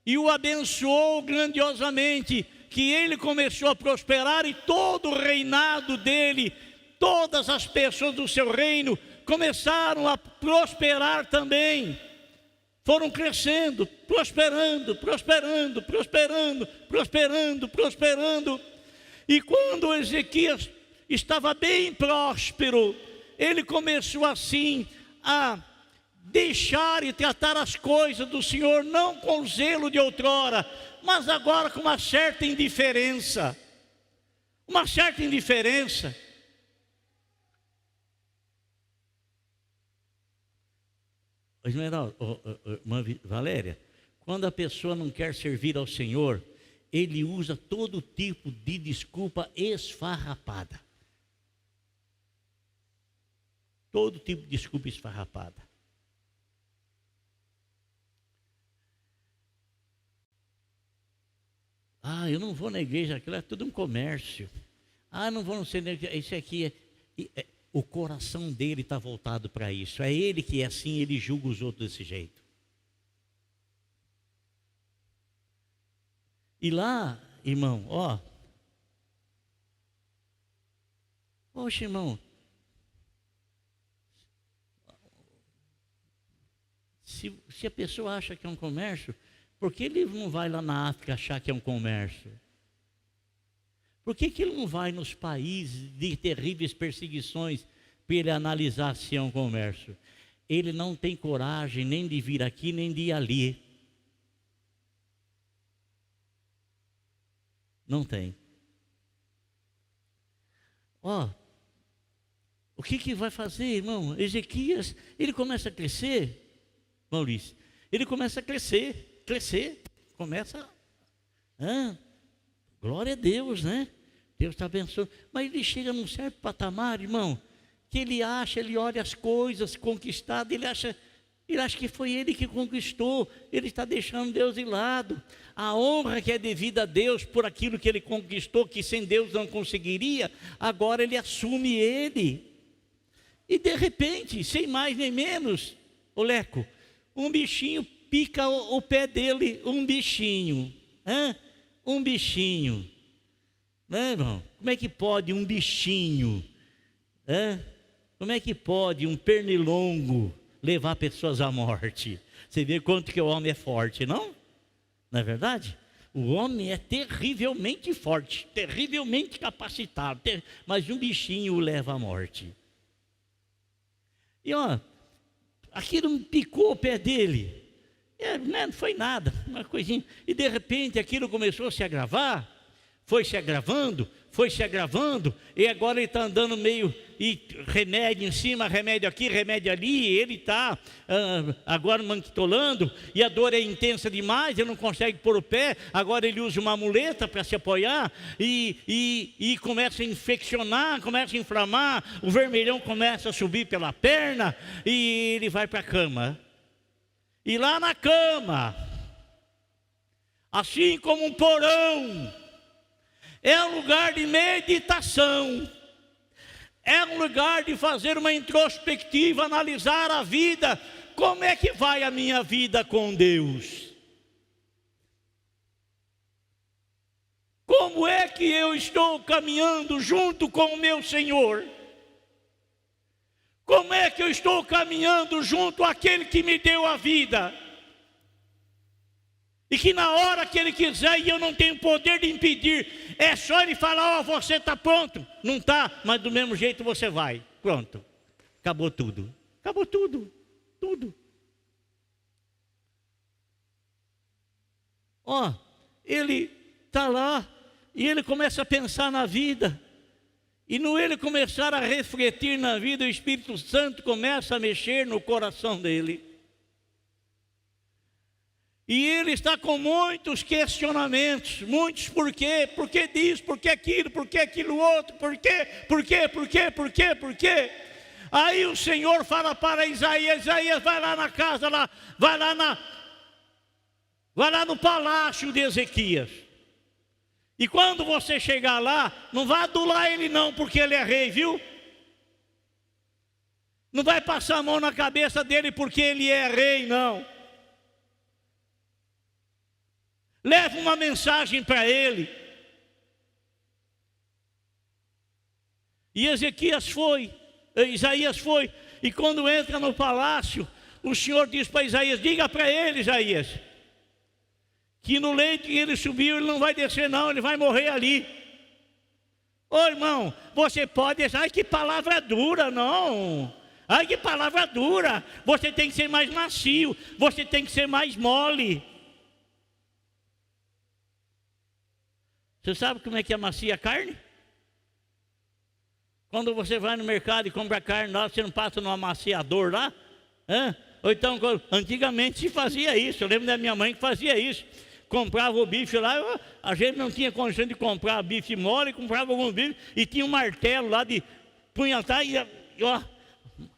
e o abençoou grandiosamente, que ele começou a prosperar e todo o reinado dele, todas as pessoas do seu reino começaram a prosperar também. Foram crescendo, prosperando. E quando Ezequias estava bem próspero, ele começou assim a deixar e tratar as coisas do Senhor, não com zelo de outrora, mas agora com uma certa indiferença. Uma certa indiferença. Esmeralda, irmã Valéria, quando a pessoa não quer servir ao Senhor, ele usa todo tipo de desculpa esfarrapada. Todo tipo de desculpa esfarrapada. Ah, eu não vou na igreja, aquilo é tudo um comércio. Ah, não vou não sei, isso aqui o coração dele está voltado para isso. É ele que é assim, ele julga os outros desse jeito. E lá, irmão, poxa, irmão, se a pessoa acha que é um comércio, por que ele não vai lá na África achar que é um comércio? Por que ele não vai nos países de terríveis perseguições para ele analisar se é um comércio? Ele não tem coragem nem de vir aqui, nem de ir ali. Não tem. O que vai fazer, irmão? Ezequias, ele começa a crescer, Maurício. Ele começa a crescer, começa, glória a Deus, né? Deus está abençoando. Mas ele chega num certo patamar, irmão, que ele olha as coisas conquistadas, ele acha que foi ele que conquistou, ele está deixando Deus de lado. A honra que é devida a Deus por aquilo que ele conquistou, que sem Deus não conseguiria, agora ele assume ele. E de repente, sem mais nem menos, Leco, um bichinho pica o pé dele, um bichinho. Né, irmão? Como é que pode um bichinho? Como é que pode um pernilongo levar pessoas à morte? Você vê quanto que o homem é forte, não? Não é verdade? O homem é terrivelmente forte, terrivelmente capacitado, mas um bichinho o leva à morte. E aquilo picou o pé dele. Não foi nada, uma coisinha. E de repente aquilo começou a se agravar. Foi se agravando, e agora ele está andando meio, e remédio em cima, remédio aqui, remédio ali, e ele está agora manquitolando, e a dor é intensa demais, ele não consegue pôr o pé, agora ele usa uma muleta para se apoiar, e começa a infeccionar, começa a inflamar, o vermelhão começa a subir pela perna, e ele vai para a cama. E lá na cama, assim como um porão, é um lugar de meditação, é um lugar de fazer uma introspectiva, analisar a vida. Como é que vai a minha vida com Deus? Como é que eu estou caminhando junto com o meu Senhor? Como é que eu estou caminhando junto àquele que me deu a vida? E que na hora que Ele quiser, e eu não tenho poder de impedir, é só Ele falar, você está pronto. Não está, mas do mesmo jeito você vai. Pronto, acabou tudo. Acabou tudo, tudo. Ele está lá, e ele começa a pensar na vida. E no ele começar a refletir na vida, o Espírito Santo começa a mexer no coração dele. E ele está com muitos questionamentos, muitos porquê, porquê disso, porquê aquilo outro, porquê. Aí o Senhor fala para Isaías, vai lá na casa, vai lá no palácio de Ezequias. E quando você chegar lá, não vai adular ele não, porque ele é rei, viu? Não vai passar a mão na cabeça dele porque ele é rei, não. Leva uma mensagem para ele. E Isaías foi, e quando entra no palácio, o Senhor diz para Isaías, diga para ele, Isaías, que no leito que ele subiu, ele não vai descer não, ele vai morrer ali. Ô irmão, você pode dizer, ai que palavra dura, não. Ai que palavra dura. Você tem que ser mais macio, você tem que ser mais mole. Você sabe como é que amacia a carne? Quando você vai no mercado e compra carne lá, você não passa no amaciador lá? Hã? Ou então, antigamente se fazia isso. Eu lembro da minha mãe que fazia isso. Comprava o bife lá, a gente não tinha condição de comprar bife mole, comprava algum bife e tinha um martelo lá de punhatar e ó,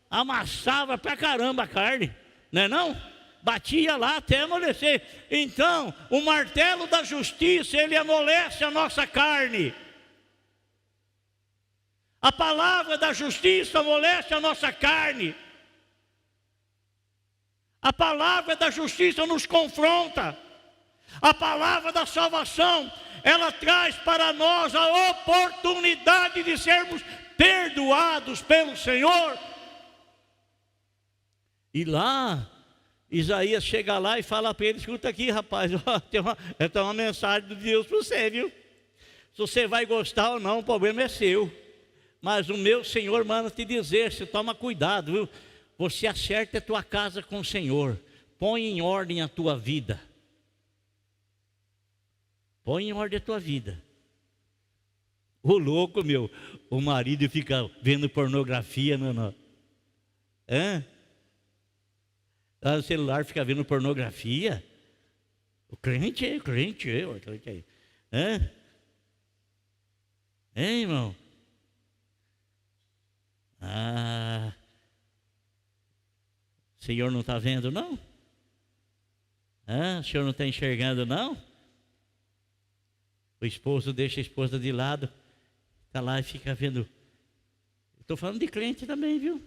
amassava pra caramba a carne, não é não? Batia lá até amolecer. Então, o martelo da justiça, ele amolece a nossa carne. A palavra da justiça amolece a nossa carne. A palavra da justiça nos confronta. A palavra da salvação, ela traz para nós a oportunidade de sermos perdoados pelo Senhor. E lá, Isaías chega lá e fala para ele, escuta aqui rapaz, ó, tem uma mensagem de Deus para você, viu? Se você vai gostar ou não, o problema é seu. Mas o meu Senhor manda te dizer, você toma cuidado, viu? Você acerta a tua casa com o Senhor, põe em ordem a tua vida. Põe em ordem a tua vida. O louco, meu, o marido fica vendo pornografia no o celular fica vendo pornografia. O crente aí. Hein, irmão? O Senhor não está vendo, não? O Senhor não está enxergando, não? O esposo deixa a esposa de lado, está lá e fica vendo. Estou falando de crente também, viu?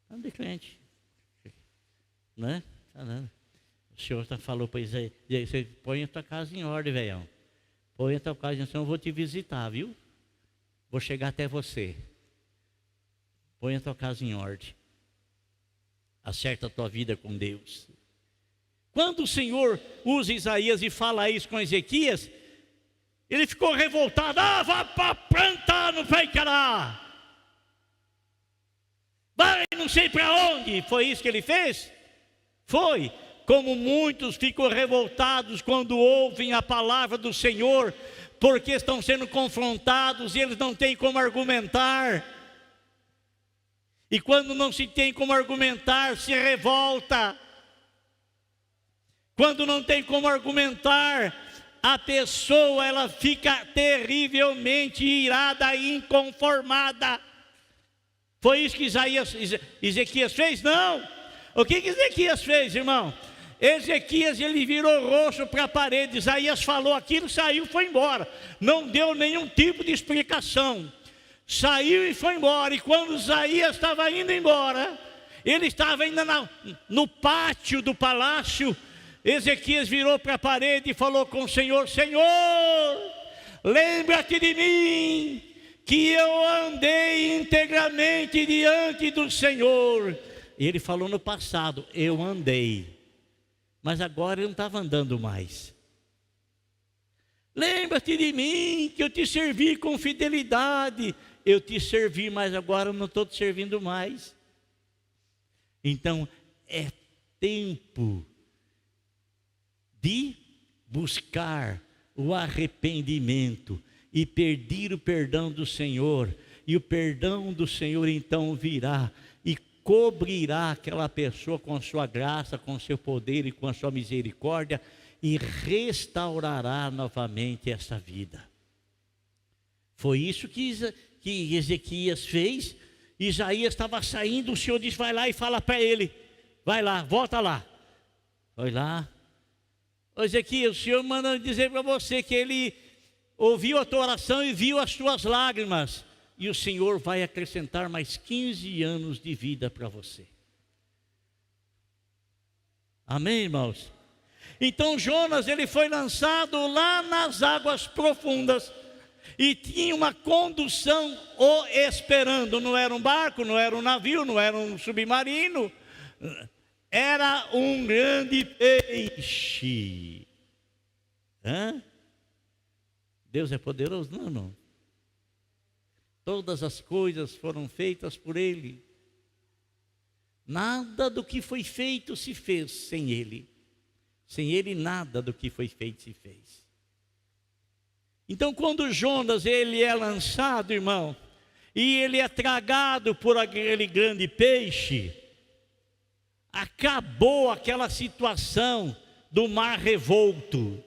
Falando de crente, né? O Senhor falou para Isaías, põe a tua casa em ordem, velhão. Põe a tua casa em ordem, senão eu vou te visitar, viu? Vou chegar até você. Põe a tua casa em ordem. Acerta a tua vida com Deus. Quando o Senhor usa Isaías e fala isso com Ezequias, ele ficou revoltado. Vá para plantar no Peicará. Vai não sei para onde. Foi isso que ele fez? Foi. Como muitos ficam revoltados quando ouvem a palavra do Senhor, porque estão sendo confrontados e eles não têm como argumentar. E quando não se tem como argumentar, se revolta. Quando não tem como argumentar, a pessoa ela fica terrivelmente irada e inconformada. Foi isso que Ezequias fez? Não. O que Ezequias fez, irmão? Ezequias ele virou rosto para a parede. Isaías falou aquilo, saiu, foi embora. Não deu nenhum tipo de explicação. Saiu e foi embora. E quando Isaías estava indo embora, ele estava ainda no pátio do palácio. Ezequias virou para a parede e falou com o Senhor: Senhor, lembra-te de mim, que eu andei integramente diante do Senhor. E ele falou no passado, eu andei, mas agora ele não estava andando mais. Lembra-te de mim, que eu te servi com fidelidade. Eu te servi, mas agora eu não estou te servindo mais. Então é tempo de buscar o arrependimento e pedir o perdão do Senhor, e o perdão do Senhor então virá e cobrirá aquela pessoa com a sua graça, com o seu poder e com a sua misericórdia, e restaurará novamente essa vida. Foi isso que Ezequias fez. Isaías estava saindo, o Senhor disse: vai lá e fala para ele, vai lá, volta lá. Foi lá. Ezequias, o Senhor manda dizer para você que Ele ouviu a tua oração e viu as tuas lágrimas, e o Senhor vai acrescentar mais 15 anos de vida para você. Amém, irmãos? Então Jonas, ele foi lançado lá nas águas profundas, e tinha uma condução o esperando. Não era um barco, não era um navio, não era um submarino, era um grande peixe. Deus é poderoso? Não, não. Todas as coisas foram feitas por Ele. Nada do que foi feito se fez sem Ele. Sem Ele nada do que foi feito se fez. Então quando Jonas ele é lançado, irmão, e ele é tragado por aquele grande peixe, acabou aquela situação do mar revolto.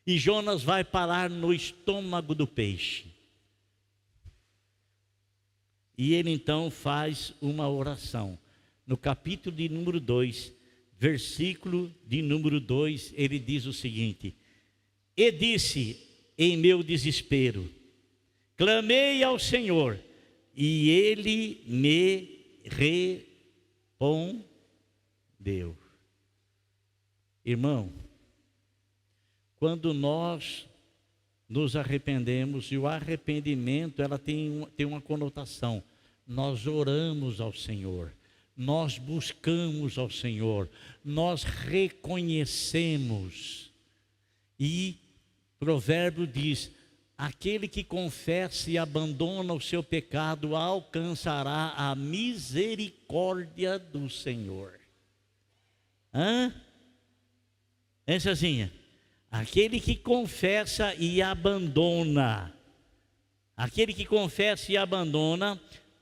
E Jonas vai parar no estômago do peixe. E ele então faz uma oração. No capítulo de número 2, versículo de número 2, ele diz o seguinte: e disse em meu desespero, clamei ao Senhor, e Ele me respondeu. Irmão, quando nós nos arrependemos, e o arrependimento ela tem uma conotação, nós oramos ao Senhor, nós buscamos ao Senhor, nós reconhecemos. E Provérbio diz: aquele que confessa e abandona o seu pecado alcançará a misericórdia do Senhor. É, Cezinha? Aquele que confessa e abandona,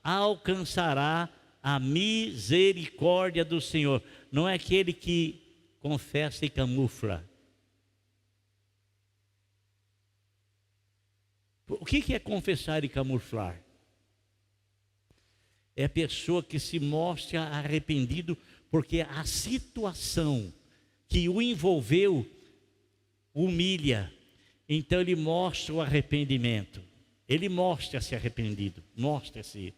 alcançará a misericórdia do Senhor. Não é aquele que confessa e camufla. O que é confessar e camuflar? É a pessoa que se mostra arrependido porque a situação que o envolveu humilha. Então ele mostra o arrependimento. Ele mostra-se arrependido, mostra-se.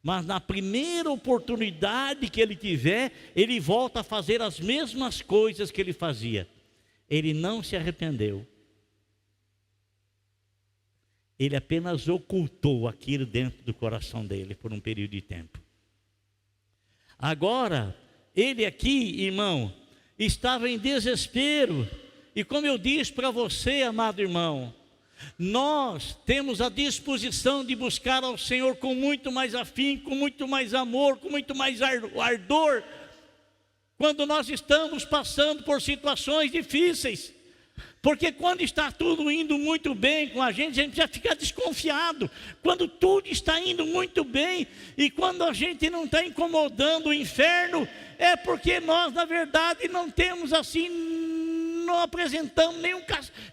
Mas na primeira oportunidade que ele tiver, ele volta a fazer as mesmas coisas que ele fazia. Ele não se arrependeu. Ele apenas ocultou aquilo dentro do coração dele por um período de tempo. Agora, ele aqui, irmão, estava em desespero. E como eu disse para você, amado irmão, nós temos a disposição de buscar ao Senhor com muito mais afinco, com muito mais amor, com muito mais ardor, quando nós estamos passando por situações difíceis. Porque quando está tudo indo muito bem com a gente já fica desconfiado. Quando tudo está indo muito bem e quando a gente não está incomodando o inferno, é porque nós, na verdade, não temos assim, não apresentamos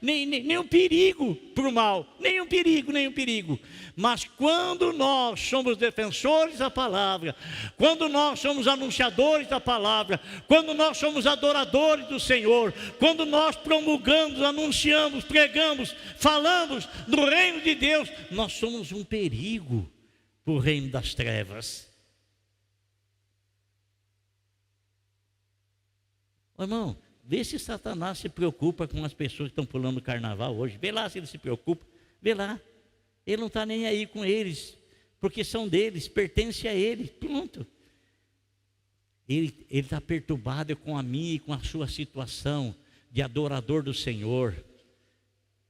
nenhum perigo para o mal. Nenhum perigo. Mas quando nós somos defensores da palavra, quando nós somos anunciadores da palavra, quando nós somos adoradores do Senhor, quando nós promulgamos, anunciamos, pregamos, falamos do reino de Deus, nós somos um perigo para o reino das trevas. Irmão, vê se Satanás se preocupa com as pessoas que estão pulando o carnaval hoje. Vê lá se ele se preocupa, vê lá. Ele não está nem aí com eles, porque são deles, pertence a ele, pronto. Ele está perturbado com a minha e com a sua situação de adorador do Senhor,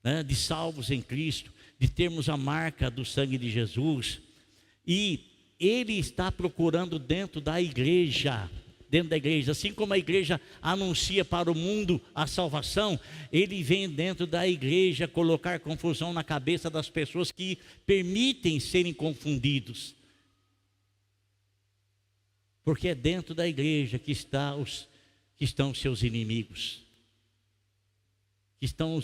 né, de salvos em Cristo, de termos a marca do sangue de Jesus. E ele está procurando dentro da igreja, assim como a igreja anuncia para o mundo a salvação, ele vem dentro da igreja colocar confusão na cabeça das pessoas que permitem serem confundidos. Porque é dentro da igreja que estão os seus inimigos. São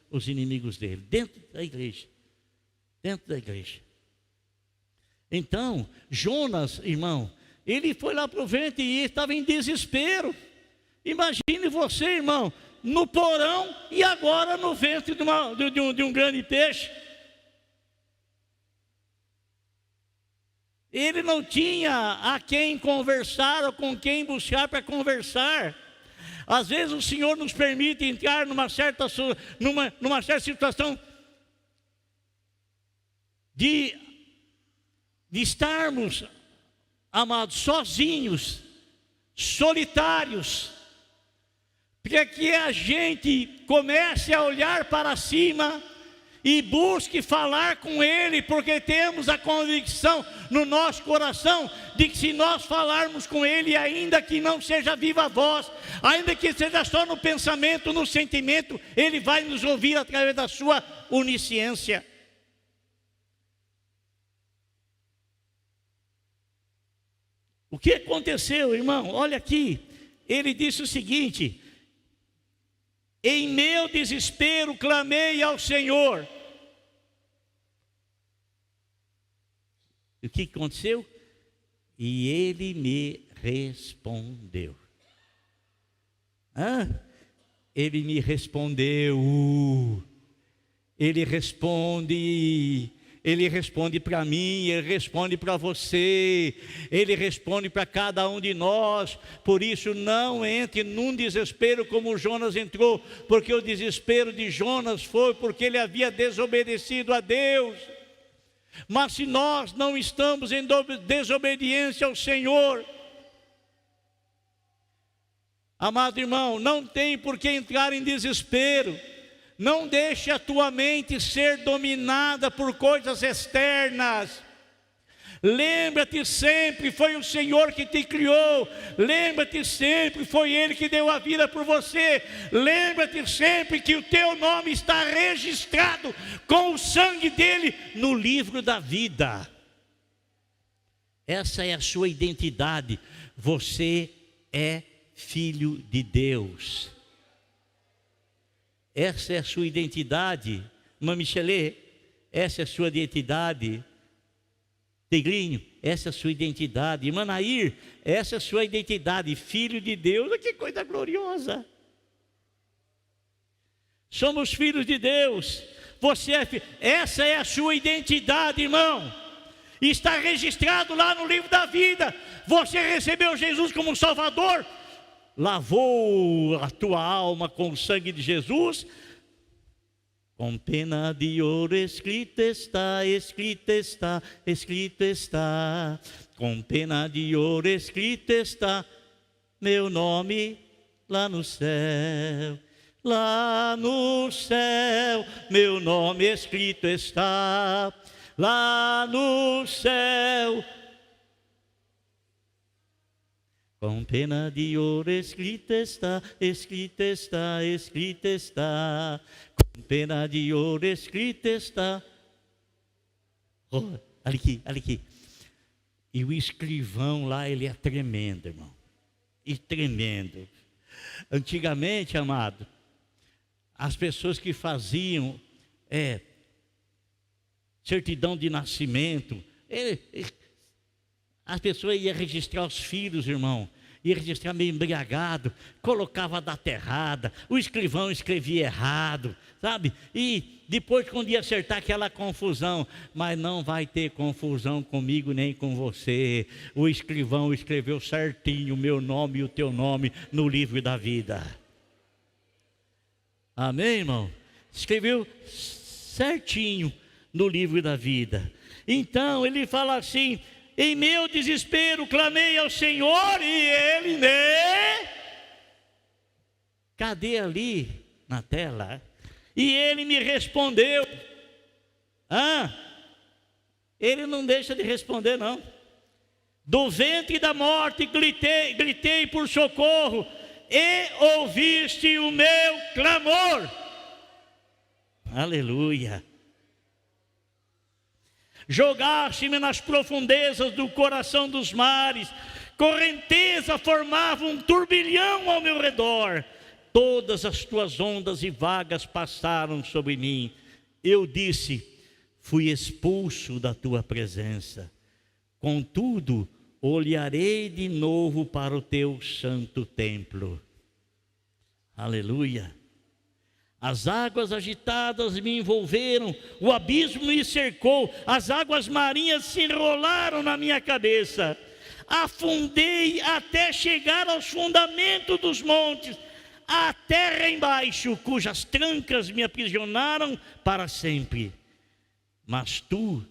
os inimigos dele, dentro da igreja. Então, Jonas, irmão, ele foi lá para o ventre e estava em desespero. Imagine você, irmão, no porão e agora no ventre de um grande peixe. Ele não tinha a quem conversar ou com quem buscar para conversar. Às vezes o Senhor nos permite entrar numa certa situação de estarmos, amados, sozinhos, solitários, para que a gente comece a olhar para cima e busque falar com Ele, porque temos a convicção no nosso coração de que se nós falarmos com Ele, ainda que não seja viva voz, ainda que seja só no pensamento, no sentimento, Ele vai nos ouvir através da sua onisciência. O que aconteceu, irmão? Olha aqui, ele disse o seguinte: em meu desespero clamei ao Senhor. E o que aconteceu? E Ele me respondeu. Ele me respondeu. Ele responde. Ele responde para mim, Ele responde para você, Ele responde para cada um de nós. Por isso não entre num desespero como Jonas entrou, porque o desespero de Jonas foi porque ele havia desobedecido a Deus. Mas se nós não estamos em desobediência ao Senhor, amado irmão, não tem por que entrar em desespero. Não deixe a tua mente ser dominada por coisas externas. Lembra-te sempre, foi o Senhor que te criou. Lembra-te sempre, foi Ele que deu a vida por você. Lembra-te sempre que o teu nome está registrado com o sangue dele no livro da vida. Essa é a sua identidade. Você é filho de Deus. Essa é a sua identidade, irmã Michelet, essa é a sua identidade. Tigrinho, essa é a sua identidade. Irmã Nair, essa é a sua identidade, filho de Deus. Que coisa gloriosa! Somos filhos de Deus. Você é filho. Essa é a sua identidade, irmão. Está registrado lá no livro da vida. Você recebeu Jesus como Salvador, lavou a tua alma com o sangue de Jesus. Com pena de ouro escrito está, escrito está, escrito está. Com pena de ouro escrito está meu nome lá no céu. Lá no céu meu nome escrito está. Lá no céu. Com pena de ouro escrito está, escrito está, escrito está. Com pena de ouro escrito está. Oh, olha aqui. E o escrivão lá, ele é tremendo, irmão. E tremendo. Antigamente, amado, as pessoas que faziam certidão de nascimento, as pessoas iam registrar os filhos, irmão, ia registrar meio embriagado, colocava a data errada, o escrivão escrevia errado, sabe? E depois, quando ia acertar aquela confusão, mas não vai ter confusão comigo nem com você. O escrivão escreveu certinho o meu nome e o teu nome no livro da vida. Amém, irmão? Escreveu certinho no livro da vida. Então, ele fala assim: em meu desespero clamei ao Senhor e Ele me... Cadê ali na tela? E Ele me respondeu. Ele não deixa de responder, não. Do ventre da morte gritei por socorro, e ouviste o meu clamor. Aleluia. Jogaste-me nas profundezas do coração dos mares, correnteza formava um turbilhão ao meu redor, todas as tuas ondas e vagas passaram sobre mim. Eu disse: fui expulso da tua presença, contudo olharei de novo para o teu santo templo. Aleluia. As águas agitadas me envolveram, o abismo me cercou, as águas marinhas se enrolaram na minha cabeça. Afundei até chegar aos fundamentos dos montes, a terra embaixo, cujas trancas me aprisionaram para sempre. Mas tu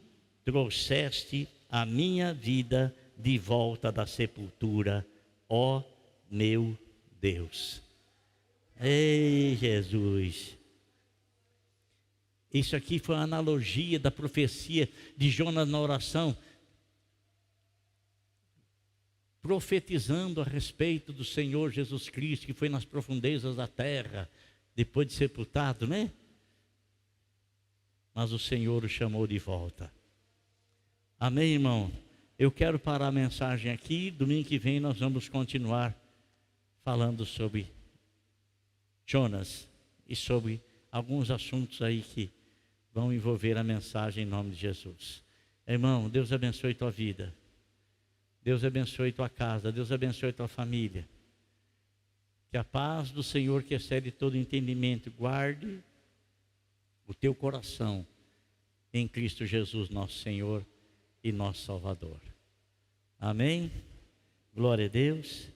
trouxeste a minha vida de volta da sepultura, ó meu Deus. Ei, Jesus. Isso aqui foi uma analogia da profecia de Jonas na oração, profetizando a respeito do Senhor Jesus Cristo, que foi nas profundezas da terra, depois de sepultado, né? Mas o Senhor o chamou de volta. Amém, irmão? Eu quero parar a mensagem aqui. Domingo que vem nós vamos continuar falando sobre Jonas e sobre alguns assuntos aí que vão envolver a mensagem em nome de Jesus. Irmão, Deus abençoe tua vida. Deus abençoe tua casa. Deus abençoe tua família. Que a paz do Senhor, que excede todo entendimento, guarde o teu coração em Cristo Jesus, nosso Senhor e nosso Salvador. Amém? Glória a Deus.